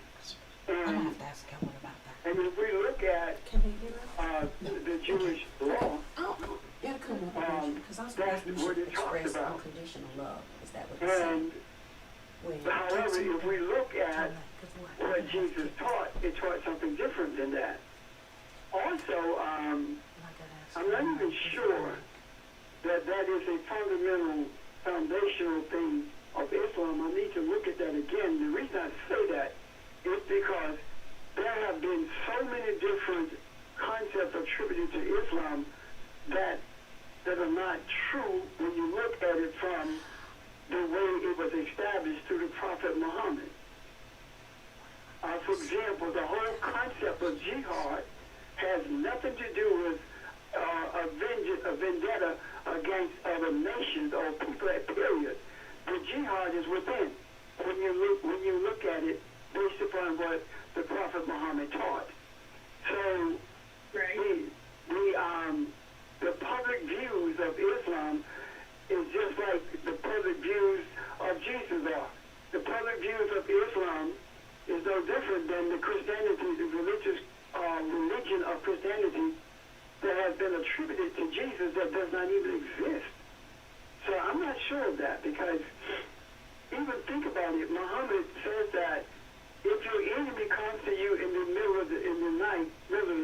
I'm gonna And, have to ask Ellen about that. and if we look at Can they hear us? the Jewish law, Oh, yeah, come on, because I was that's asking you what to it talks express about. unconditional love. Is that what it said? and however, if we look at what Jesus taught, it taught something different than that. Also, I'm not even sure that is a fundamental, foundational thing of Islam, I need to look at that again. The reason I say that is because there have been so many different concepts attributed to Islam that are not true when you look at it from the way it was established through the Prophet Muhammad. For example, the whole concept of jihad has nothing to do with a vendetta against other nations or people, period. The jihad is within. When you look at it based upon what the Prophet Muhammad taught. So Right. the public views of Islam is just like the public views of Jesus are. The public views of Islam is no different than the Christianity, the religious religion of Christianity that has been attributed to Jesus that does not even exist. So I'm not sure of that because even think about it. Muhammad says that if your enemy comes to you in the middle of the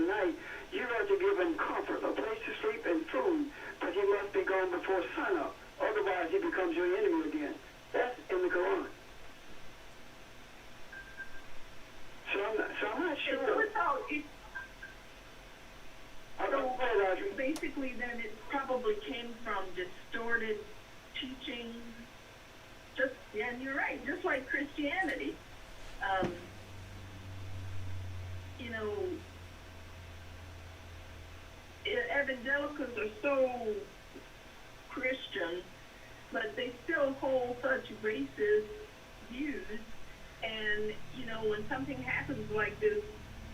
night, you are to give him comfort, a place to sleep, and food, but he must be gone before sunup. Otherwise, he becomes your enemy again. That's in the Quran. So I'm not sure. So basically, then it probably came from distorted teaching. And you're right, just like Christianity. You know, evangelicals are so Christian, but they still hold such racist views. And, you know, when something happens like this,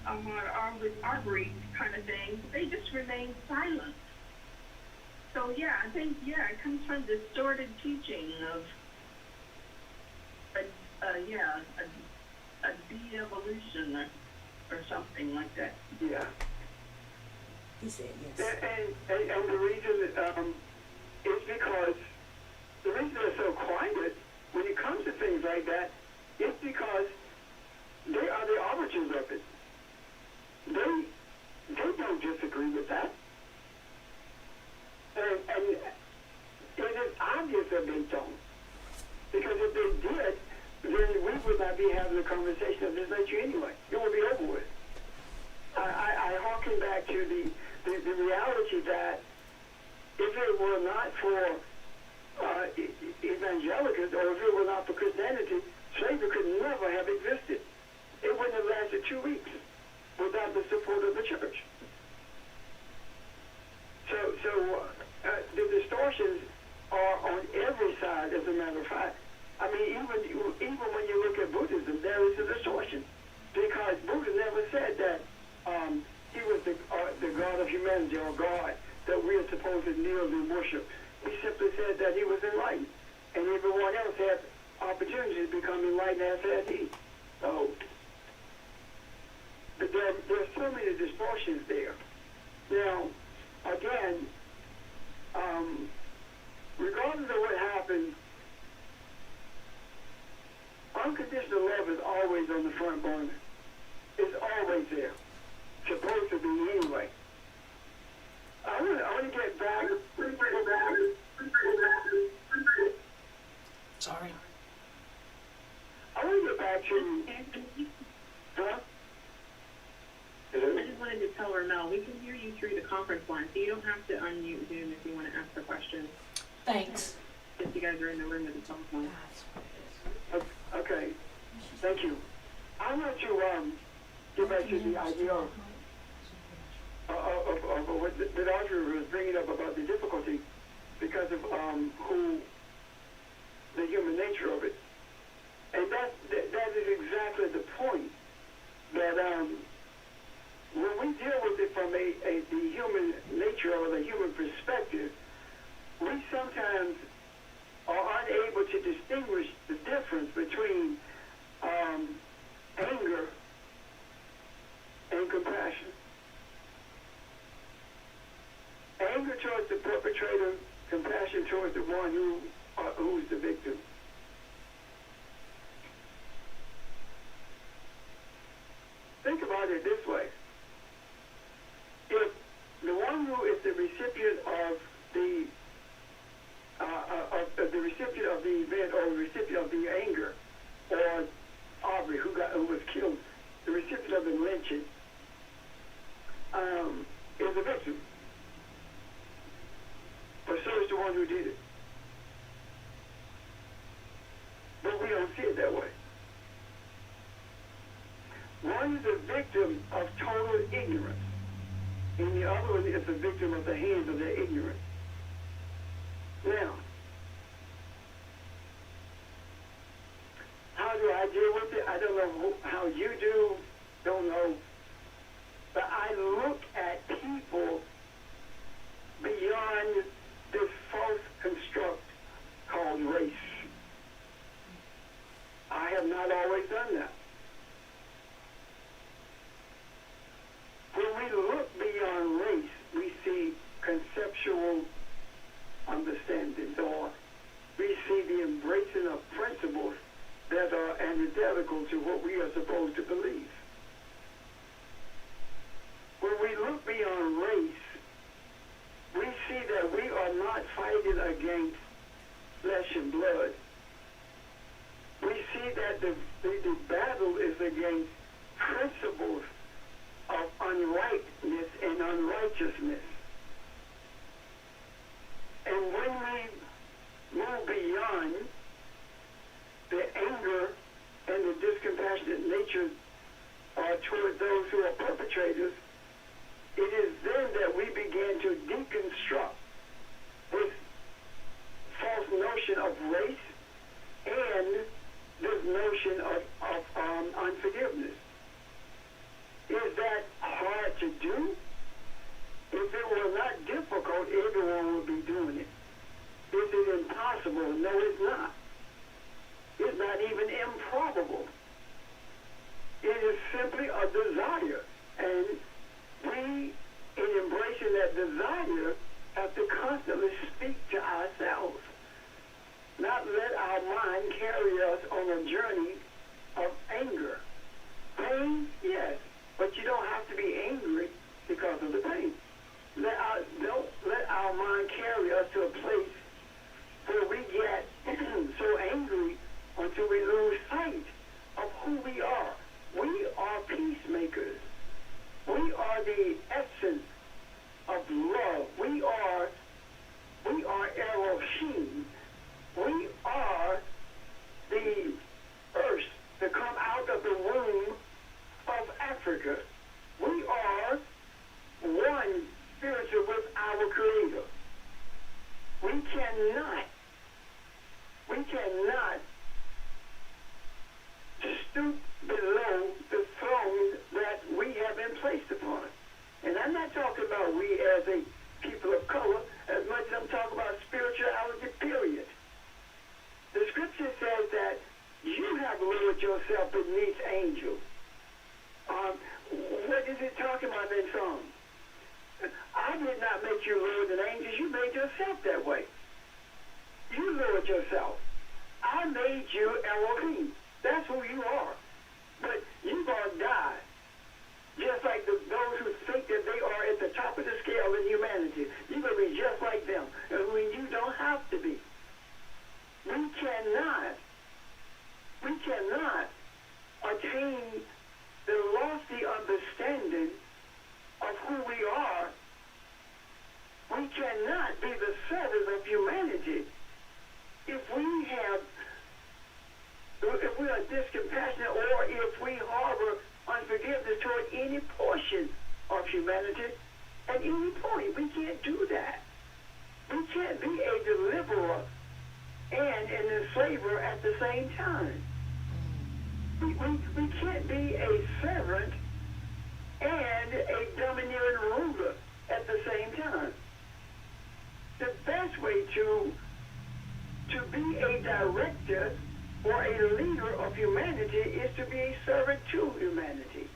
Arbery kind of thing, they just remain silent. So, yeah, I think, it comes from distorted teaching of, a de-evolution or something like that. Yeah. He said yes. And the reason is because the reason they're so quiet when it comes to things like that is because they are the arbiters of it. They don't disagree with that. And it is obvious that they don't. Because if they did, then we would not be having a conversation of this nature anyway. It would be over with. I harken back to the reality that if it were not for evangelicals or if it were not for Christianity, slavery could never have existed. It wouldn't have lasted 2 weeks without the support of the church. So the distortions are on every side, as a matter of fact. I mean, even when you look at Buddhism, there is a distortion. Because Buddha never said that he was the God of humanity or God that we are supposed to kneel and worship. He simply said that he was enlightened. And everyone else had opportunities to become enlightened as had he. So, but there's so many distortions there. Now, again, regardless of what happened, unconditional love is always on the front burner. It's always there. Supposed to be anyway. I want to get back. Sorry. I want to get back to. Huh? Hello? I just wanted to tell Ramel, we can hear you through the conference line, so you don't have to unmute Zoom if you want to ask the question. Thanks. If you guys are in the room at the telephone. Okay. Thank you. I want to get back to the idea of what that Audrey was bringing up about the difficulty because of the human nature of it. And that is exactly the point that when we deal with it from the human nature or the human perspective, we sometimes are unable to distinguish the difference between anger and compassion. Anger towards the perpetrator, compassion towards the one who's the victim. Think about it this way. If the one who is the recipient of the recipient of the event or the recipient mentioned, is the victim. But so is the one who did it. But we don't see it that way. One is a victim of total ignorance, and the other one is a victim of the hands of their ignorance. Now, how do I deal with it? I don't know how you do, don't know. But I look at people beyond this false construct called race. I have not always done that. When we look beyond race, we see conceptual understandings, or we see the embracing of principles that are antithetical to what we are supposed to believe. When we look beyond race, we see that we are not fighting against flesh and blood. We see that the battle is against principles of unrightness and unrighteousness. And when we move beyond the anger and the discompassionate nature toward those who are perpetrators, it is then that we begin to deconstruct this false notion of race and this notion of unforgiveness. Is that hard to do? If it were not difficult, everyone would be doing it. Is it impossible? No, it's not. It's not even improbable. It is simply a desire. And we, in embracing that desire, have to constantly speak to ourselves. Not let our mind carry us on a journey of anger. Pain, yes, but you don't have to be angry because of the pain. Don't let our mind carry us to a place where we get so angry until we lose sight of who we are. We are peacemakers. We are the essence of love. We are Elohim. We are the earth to come out of the womb of Africa. We are one spiritual with our Creator. We cannot stoop below the throne that we have been placed upon. And I'm not talking about we as a people of color as much as I'm talking about spirituality, period. The scripture says that you have lowered yourself beneath angels. What is it talking about in Psalm? I did not make you lower than angels. You made yourself that way. You lowered yourself. I made you Elohim. That's who you are. But you're going to die. Just like those who think that they are at the top of the scale in humanity. You're going to be just like them. And when you don't have to be. We cannot attain the lofty understanding of who we are. We cannot be the servants of humanity if we are discompassionate, or if we harbor unforgiveness toward any portion of humanity at any point. We can't do that. We can't be a deliverer and an enslaver at the same time. We can't be a servant and a domineering ruler at the same time. The best way to be a director or a leader of humanity is to be a servant to humanity,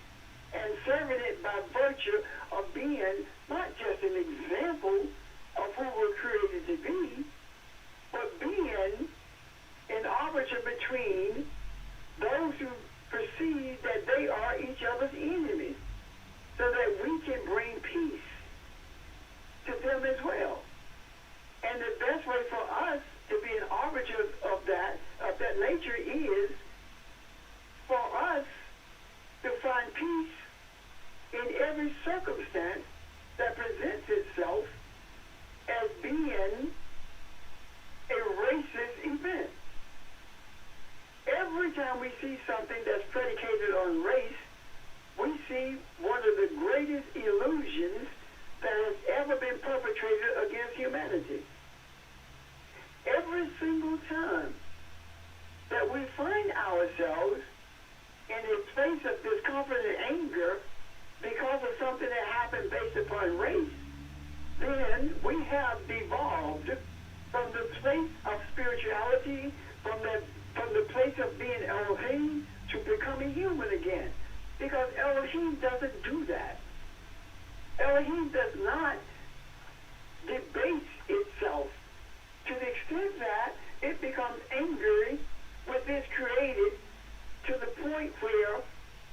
and serving it by virtue of being not just an example of who we're created to be, but being an arbiter between those who perceive that they are each other's enemies, so that we can bring peace to them as well. And the best way for us to be an arbiter of that nature is for us to find peace every circumstance that presents itself as being a racist event. Every time we see something that's predicated on race, we see one of the greatest illusions that has ever been perpetrated against humanity. Every single time that we find ourselves in a place of discomfort and anger because of something that happened based upon race, then we have devolved from the place of spirituality, from the place of being Elohim to becoming human again. Because Elohim doesn't do that. Elohim does not debase itself to the extent that it becomes angry with its created to the point where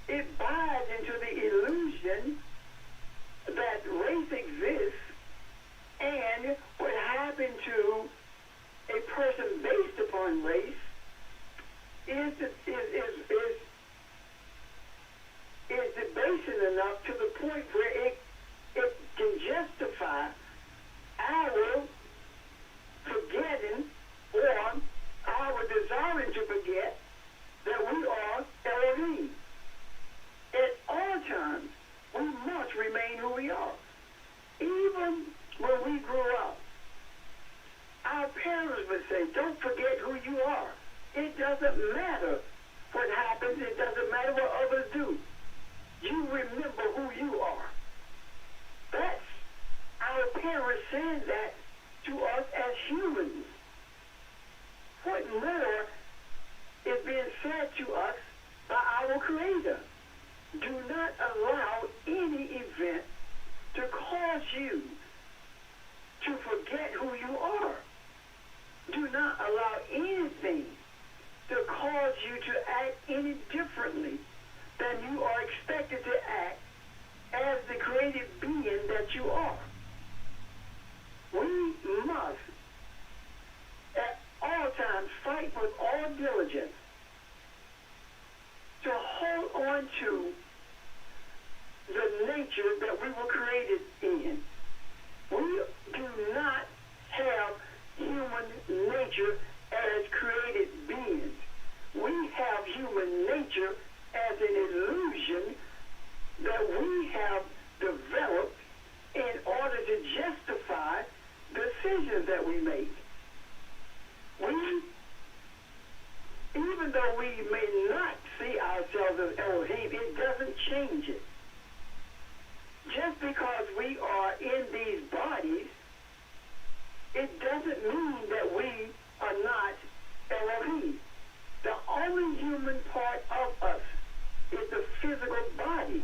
it buys into the illusion that race exists, and what happened to a person based upon race is debasing enough to the point where it can justify our forgetting or our desiring to forget that we are Elohim. At all times, we must remain who we are. Even when we grew up, our parents would say, don't forget who you are. It doesn't matter what happens. It doesn't matter what others do. You remember who you are. That's our parents saying that to us as humans. What more is being said to us by our Creator? Do not allow any event to cause you to forget who you are. Do not allow anything to cause you to act any differently than you are expected to act as the created being that you are. We must at all times fight with all diligence to hold on to the nature that we were created in. We do not have human nature as created beings. We have human nature as an illusion that we have developed in order to justify decisions that we make. Even though we may not see ourselves as Elohim, it doesn't change it. Just because we are in these bodies, it doesn't mean that we are not Elohim. The only human part of us is the physical body.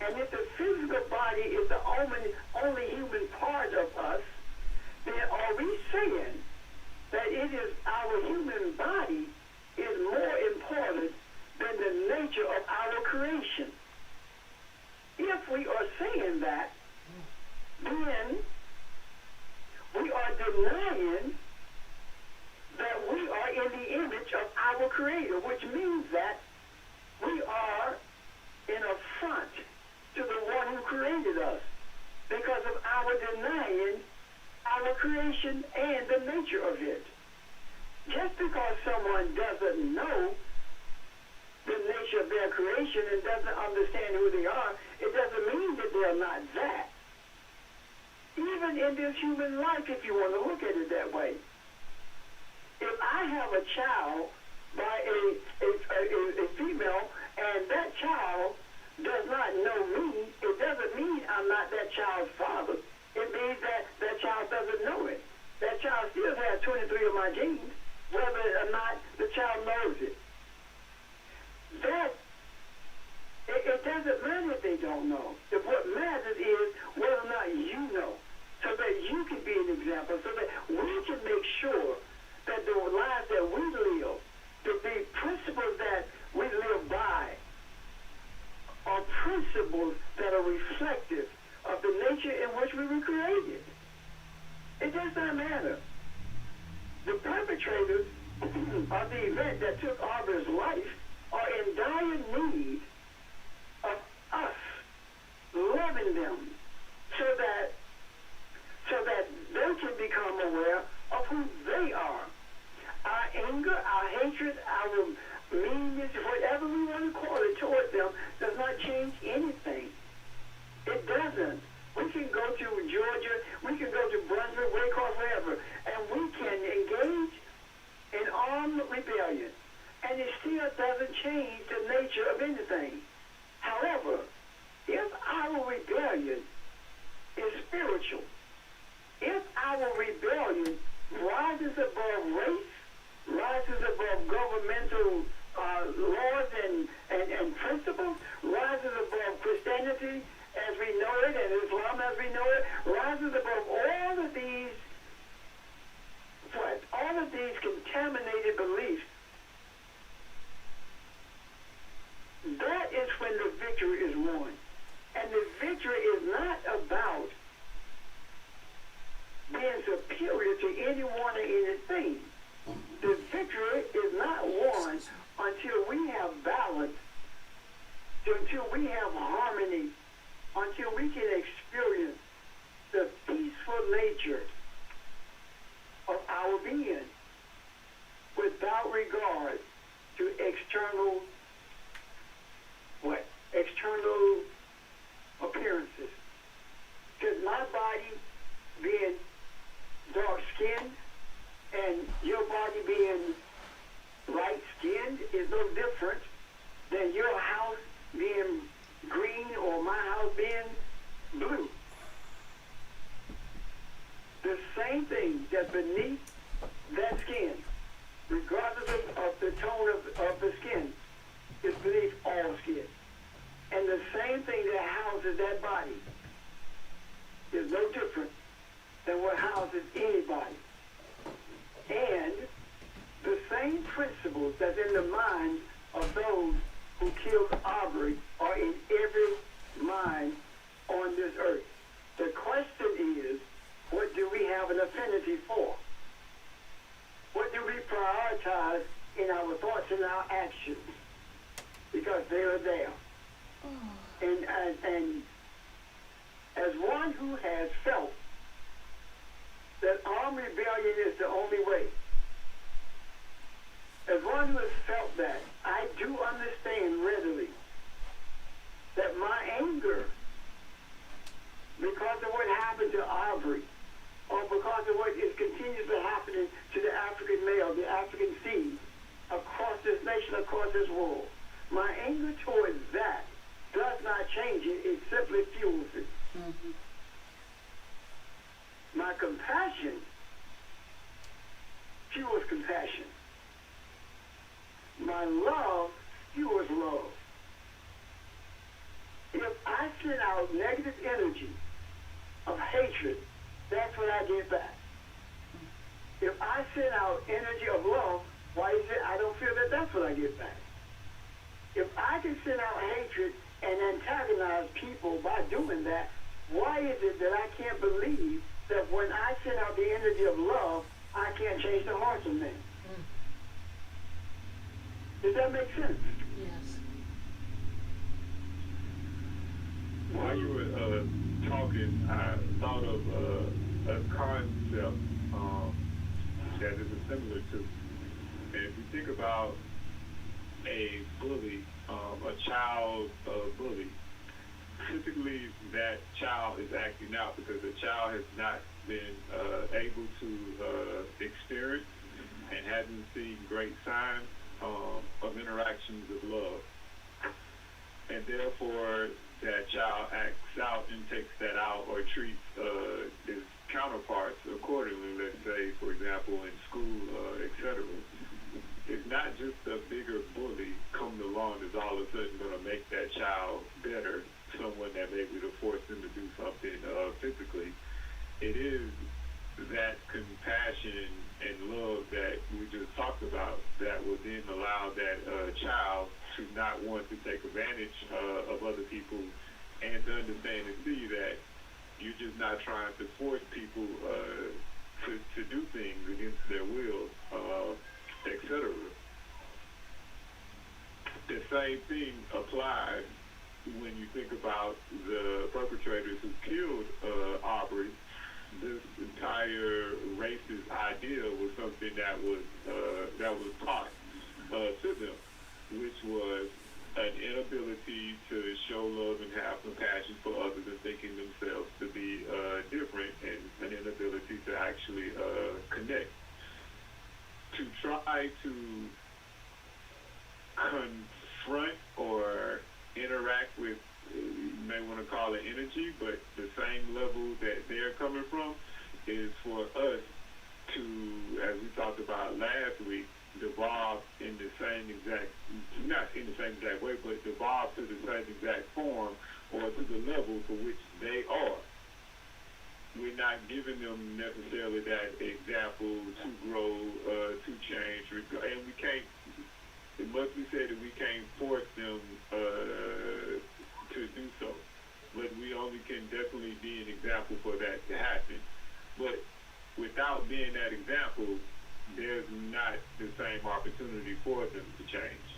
And if the physical body is the only human part of us, then are we saying that it is our human body is more important than the nature of our creation? If we are saying that, then we are denying that we are in the image of our Creator, which means that we are in affront to the one who created us because of our denying our creation and the nature of it. Just because someone doesn't know the nature of their creation and doesn't understand who they are, it doesn't mean that they're not that. Even in this human life, if you want to look at it that way. If I have a child by a female and that child does not know me, it doesn't mean I'm not that child's father. It means that that child doesn't know it. That child still has 23 of my genes, whether or not the child knows it. It doesn't matter if they don't know. What matters is whether or not you know, so that you can be an example, so that we can make sure that the lives that we live, the principles that we live by, are principles that are reflective of the nature in which we were created. It does not matter. The perpetrators of the event that took Aubrey's life are in dire need of us essential. If our rebellion rises above race, rises above governmental laws and principles, rises above Christianity as we know it and Islam as we know it, rises above all of these contaminated beliefs, that is when the victory is won. And the victory is not about being superior to anyone or anything. The victory is not won until we have balance, until we have harmony, until we can experience the peaceful nature of our being without regard to external appearances. Because my body being dark-skinned and your body being light-skinned is no different than your house being green or my house being blue. The same thing that's beneath that skin, regardless of the tone of the skin, is beneath all skin. And the same thing that houses that body is no different than what houses anybody. And the same principles that's in the minds of those who killed Aubrey are in every mind on this earth. The question is, what do we have an affinity for? What do we prioritize in our thoughts and our actions? Because they are there. And as one who has felt that armed rebellion is the only way, as one who has felt that, I do understand readily that my anger, because of what happened to Aubrey, or because of what is continuously happening to the African male, the African seed, across this nation, across this world, my anger towards that does not change it, it simply fuels it. Mm-hmm. My compassion fuels compassion. My love fuels love. If I send out negative energy of hatred, that's what I get back. If I send out energy of love, why is it I don't feel that that's what I get back? If I can send out hatred and antagonize people by doing that, why is it that I can't believe that when I send out the energy of love, I can't change the hearts of men? Does that make sense? Yes. While you were talking, I thought of a concept that is similar to. And if you think about a bully, a child bully, typically that child is acting out because the child has not been able to experience and hasn't seen great signs of interactions of love. And therefore, that child acts out and takes that out or treats his counterparts accordingly, let's say, for example, in school, etc. It's not just a bigger bully coming along that's all of a sudden going to make that child better, someone that may be to force them to do something physically. It is that compassion and love that we just talked about that will then allow that child to not want to take advantage of other people and to understand and see that you're just not trying to force people to do things against their will, etc. The same thing applies when you think about the perpetrators who killed Aubrey. This entire racist idea was something that was taught to them, which was an inability to show love and have compassion for others and thinking themselves to be different, and an inability to actually connect. To try to confront or interact with you may want to call it energy, but the same level that they're coming from is for us to, as we talked about last week, devolve in the same exact, not in the same exact way, but devolve to the same exact form or to the level for which they are. We're not giving them necessarily that example to grow, to change, and we can't, it must be said that we can't force them to do so. But we only can definitely be an example for that to happen. But without being that example, there's not the same opportunity for them to change.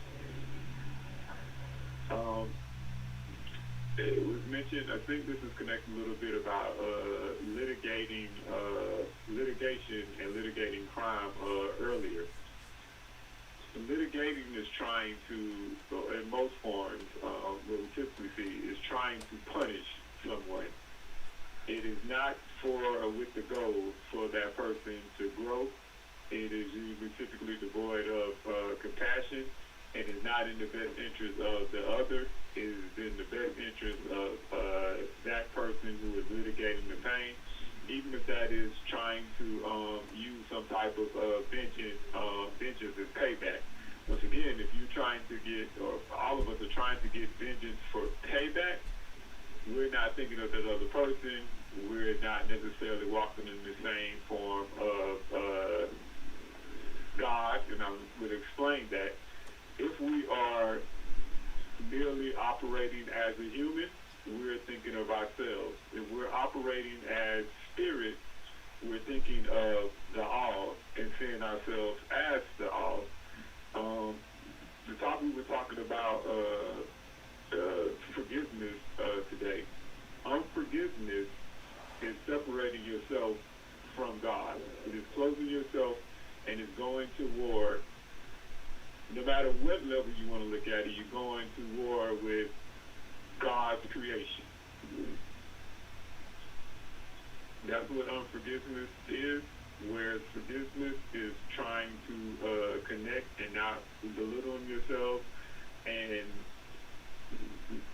It was mentioned, I think this is connected a little bit about litigation and litigating crime earlier. So litigating is trying to, in most forms, what we typically see, is trying to punish someone. It is not with the goal for that person to grow. It is usually typically devoid of compassion, and is not in the best interest of the other. It is in the best interest of that person who is litigating the pain, even if that is trying to use some type of vengeance as payback. Once again, if you're trying to get, or all of us are trying to get vengeance for payback, we're not thinking of that other person. We're not necessarily walking in the same form of God, and I would explain that. If we are merely operating as a human, we're thinking of ourselves. If we're operating as spirit, we're thinking of the all and seeing ourselves as the all. The topic we were talking about forgiveness today. Unforgiveness is separating yourself from God. It is closing yourself and is going to war. No matter what level you want to look at it, you're going to war with God's creation. That's what unforgiveness is, whereas forgiveness is trying to connect and not belittling yourself. And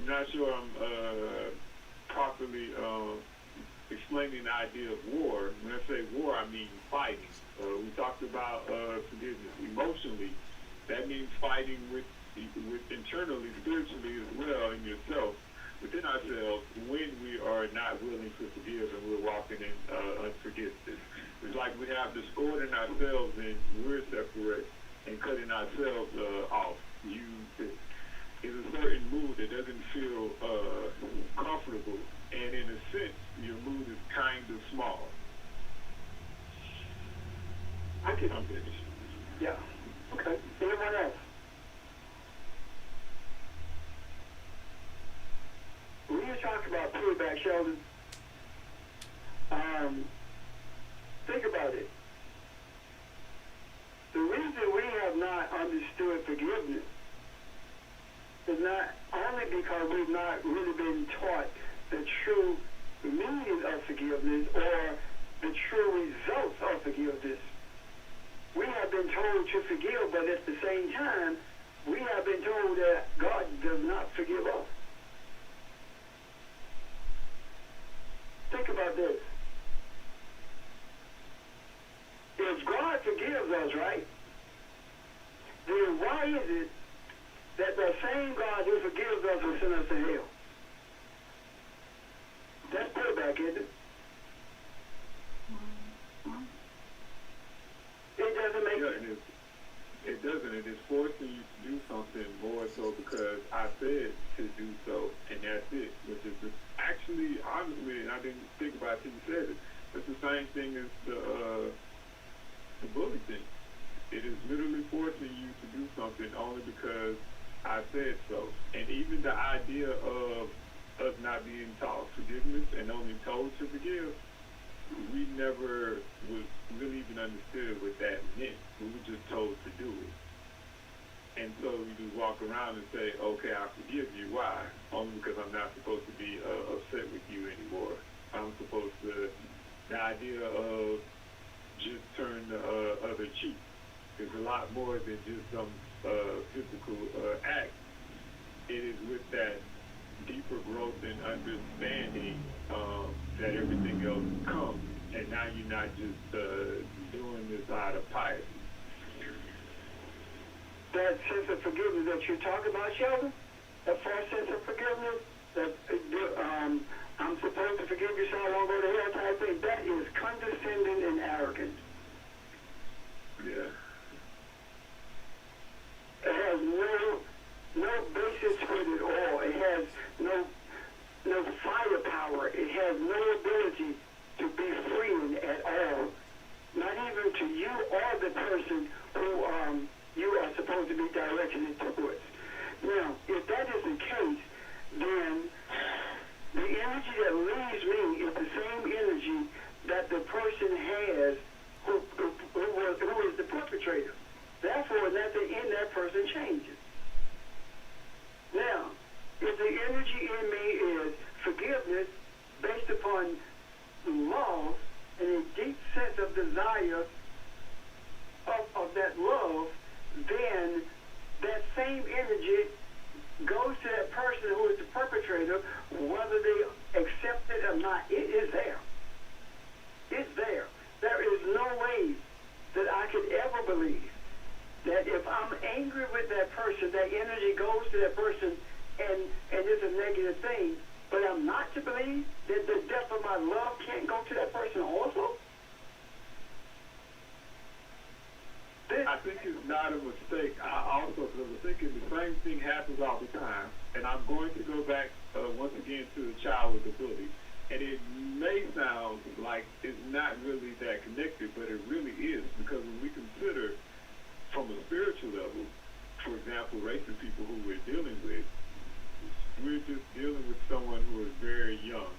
I'm not sure I'm properly explaining the idea of war. When I say war, I mean fighting. We talked about forgiveness emotionally. That means fighting with internally, spiritually as well in yourself, within ourselves, when we are not willing to forgive and we're walking in unforgiveness. It's like we have discord in ourselves and we're separate and cutting ourselves off. It's a certain mood that doesn't feel comfortable, and in a sense, your mood is kind of small. I'm finished. Yeah. Okay. Anyone else? When you talk about payback, Sheldon, think about it. The reason we have not understood forgiveness is not only because we've not really been taught the true meaning of forgiveness or the true results of forgiveness. We have been told to forgive, but at the same time, we have been told that God does not forgive us. Think about this. If God forgives us, right, then why is it that the same God who forgives us will send us to hell? That's payback, isn't it? It doesn't make sense. It doesn't. It is forcing you to do something more so because I said to do so, and that's it. Which is actually, honestly, and I didn't think about it until you said it, it's the same thing as the bully thing. It is literally forcing you to do something only because I said so. And even the idea of us not being taught forgiveness and only told to forgive, we never was really even understood what that meant. We were just told to do it. And so we just walk around and say, okay, I forgive you. Why? Only because I'm not supposed to be upset with you anymore. I'm supposed to, the idea of just turn the other cheek is a lot more than just some physical act. It is with that deeper growth yourself and understanding that everything else comes, and now you're not just doing this out of piety. That sense of forgiveness that you're talking about, Sheldon, that false sense of forgiveness, that I'm supposed to forgive you so I won't go to hell type thing, that is condescending and arrogant. Yeah. It has no basis with it all. It has no firepower. It has no ability to be freeing at all. Not even to you or the person who you are supposed to be directing it towards. Now, if that is the case, then the energy that leaves me is the same energy that the person has who is the perpetrator. Therefore, nothing in that person changes. Now, if the energy in me is forgiveness based upon love and a deep sense of desire of that love, then that same energy goes to that person who is the perpetrator, whether they accept it or not. It is there. It's there. There is no way that I could ever believe that if I'm angry with that person, that energy goes to that person and it's a negative thing. But I'm not to believe that the depth of my love can't go to that person also? I think it's not a mistake. I also, because I'm thinking the same thing happens all the time. And I'm going to go back once again to the child with the bully. And it may sound like it's not really that connected, but it really is. Because when we consider from a spiritual level, for example, racist people who we're dealing with, we're just dealing with someone who is very young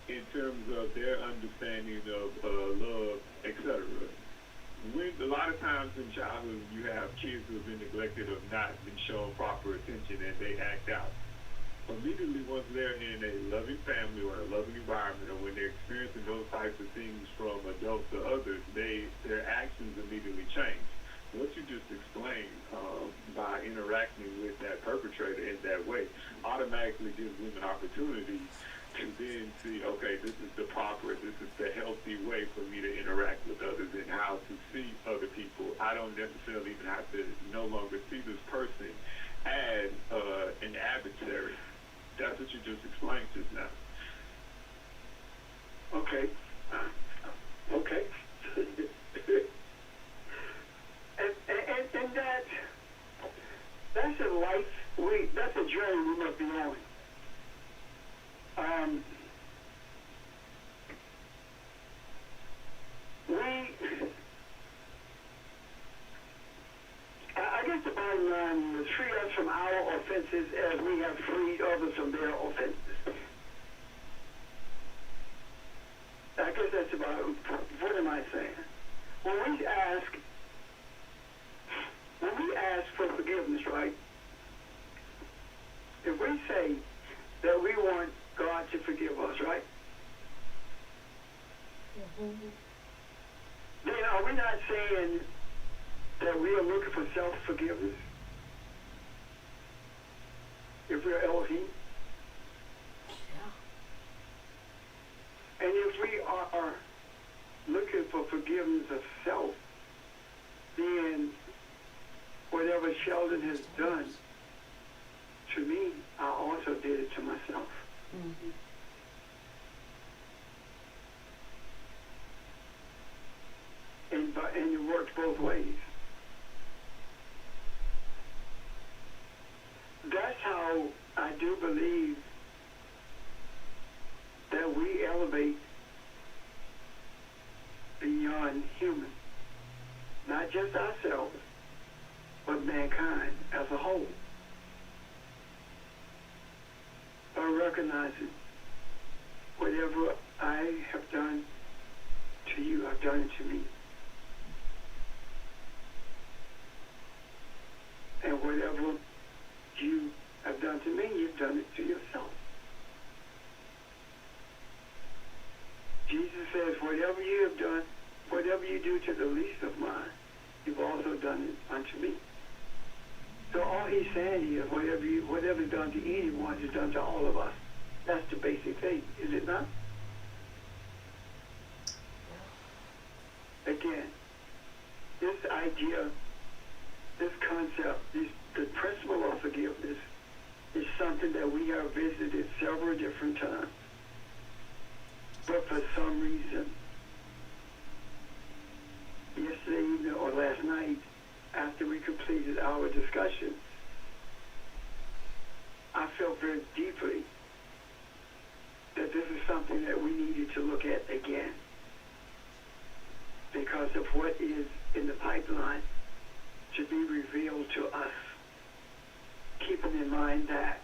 in terms of their understanding of love, etc. A lot of times in childhood, you have kids who have been neglected or not been shown proper attention, and they act out. Immediately, once they're in a loving family or a loving environment, or when they're experiencing those types of things from adults to others, their actions immediately change. What you just explained by interacting with that perpetrator in that way automatically gives them an opportunity to then see, okay, this is the proper, this is the healthy way for me to interact with others and how to see other people. I don't necessarily even have to no longer see this person as an adversary. That's what you just explained just now. Okay. Okay. and that's a life, that's a journey we must be on. I guess the bottom line is free us from our offenses as we have freed others from their offenses. I guess that's about, what am I saying? When we ask for forgiveness, right? If we say that we want God to forgive us, right? Mm-hmm. Then are we not saying that we are looking for self-forgiveness? If we're Elohim? Yeah. And if we are looking for forgiveness of self, then whatever Sheldon has done to me, I also did it to myself. Mm-hmm. And it works both ways. That's how I do believe that we elevate beyond human. Not just ourselves, but mankind as a whole. By recognizing whatever I have done to you, I've done it to me. And whatever you have done to me, you've done it to yourself. Jesus says, whatever you have done, whatever you do to the least of mine, you've also done it unto me. So all he's saying is whatever's done to anyone is done to all of us. That's the basic thing, is it not? Again, this idea, this concept, the principle of forgiveness is something that we have visited several different times. But for some reason, yesterday evening or last night, after we completed our discussion, I felt very deeply that this is something that we needed to look at again because of what is in the pipeline to be revealed to us, keeping in mind that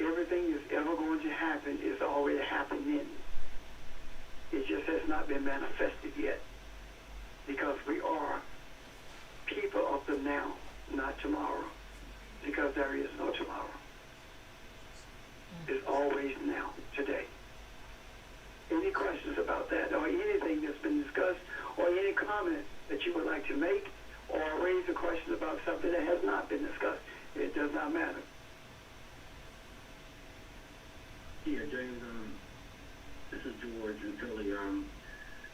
everything that's ever going to happen is already happening. It just has not been manifested yet because we are people of the now, not tomorrow, because there is no tomorrow. It's always now, today. Any questions about that or anything that's been discussed or any comment that you would like to make or raise a question about something that has not been discussed? It does not matter. Yeah, James, this is George and Philly.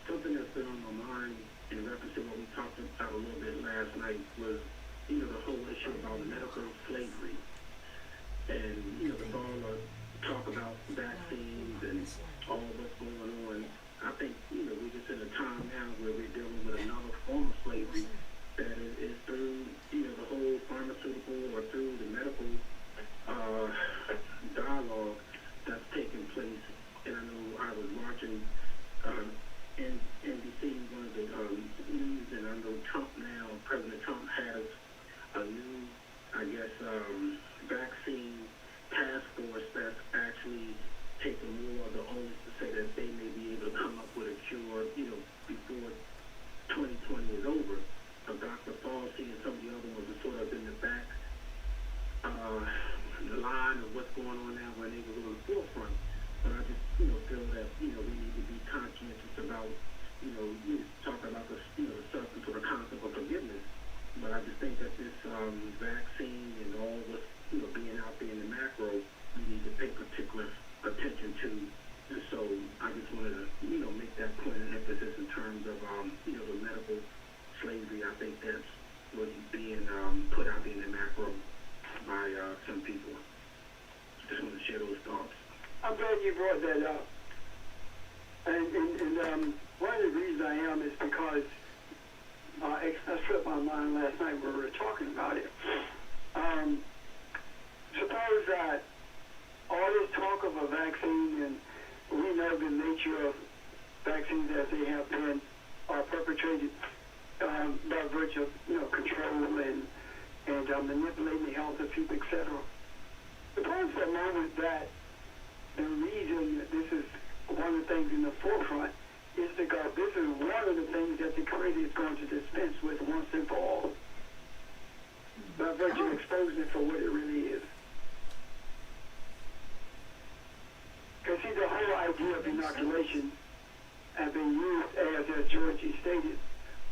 Something that's been on my mind in reference to what we talked about a little bit last night was, the whole issue about medical slavery. And, with all the talk about vaccines and all what's going on, I think, we're just in a time now where we're dealing with another form of slavery that is through, the whole pharmaceutical or through the medical dialogue that's taking place. And I know I was watching NBC, one of the news, and I know President Trump has a new, vaccine task force that's actually taking more of the onus to say that they may be able to come up with a cure, before 2020 is over. Dr. Fauci and some of the other ones are sort of in the back line of what's going on now when they were on the forefront. But I just, feel that, we need to be conscientious about, you talk about the substance or the concept of forgiveness. But I just think that this vaccine and all what's, being out there in the macro, we need to pay particular attention to. And so I just wanted to, make that point of emphasis in terms of, the medical slavery. I think that's what's being put out there in the macro by some people. Just want to share those thoughts. I'm glad you brought that up. And one of the reasons I am is because it slipped my mind last night when we were talking about it. Suppose that all this talk of a vaccine, and we know the nature of vaccines as they have been are perpetrated by virtue of control and manipulating the health of people, etc. Suppose for a moment that the reason that this is one of the things in the forefront is because this is one of the things that the Creator is going to dispense with once and for all, by virtue of exposing it for what it really is. Because see, the whole idea of inoculation has been used as Georgie stated,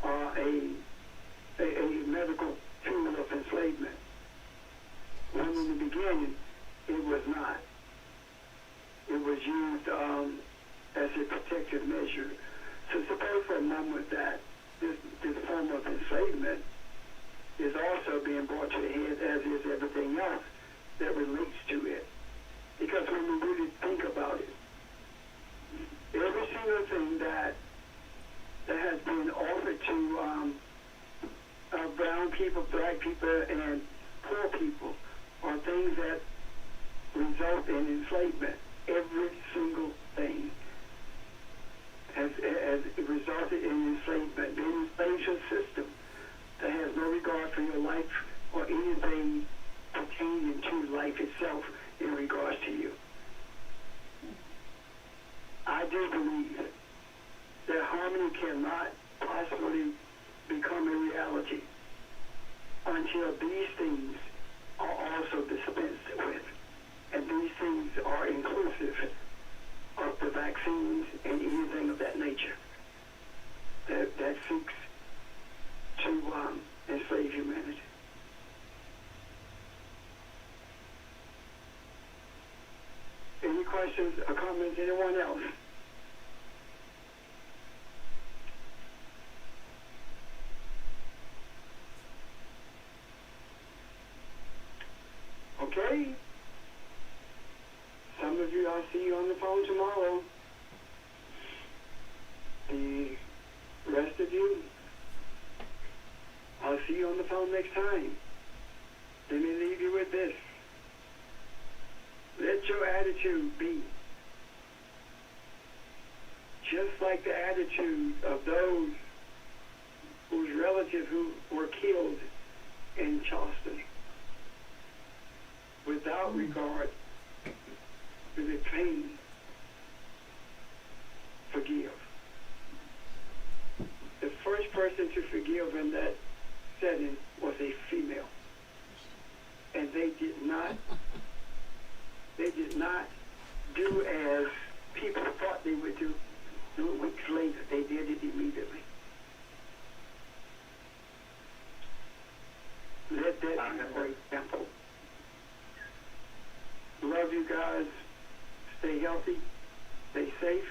a medical tool of enslavement. When in the beginning, it was not. It was used as a protective measure. So suppose for a moment that this form of enslavement is also being brought to a head, as is everything else that relates to it. Because when we really think about it, every single thing that has been offered to brown people, black people, and poor people are things that result in enslavement. Every single thing has resulted in enslavement. Being enslaved to a system that has no regard for your life or anything pertaining to life itself in regards to you. I do believe that harmony cannot possibly become a reality until these things are also dispensed with. And these things are inclusive of the vaccines and anything of that nature that seeks to enslave humanity. questions or comments? Anyone else? Okay. Some of you, I'll see you on the phone tomorrow. The rest of you, I'll see you on the phone next time. Let me leave you with this. Let your attitude be just like the attitude of those whose relatives who were killed in Charleston, without regard to the pain. Forgive. The first person to forgive in that setting was a female. And they did not do as people thought they would do it weeks later. They did it immediately. Let that be a great example. Love you guys. Stay healthy. Stay safe.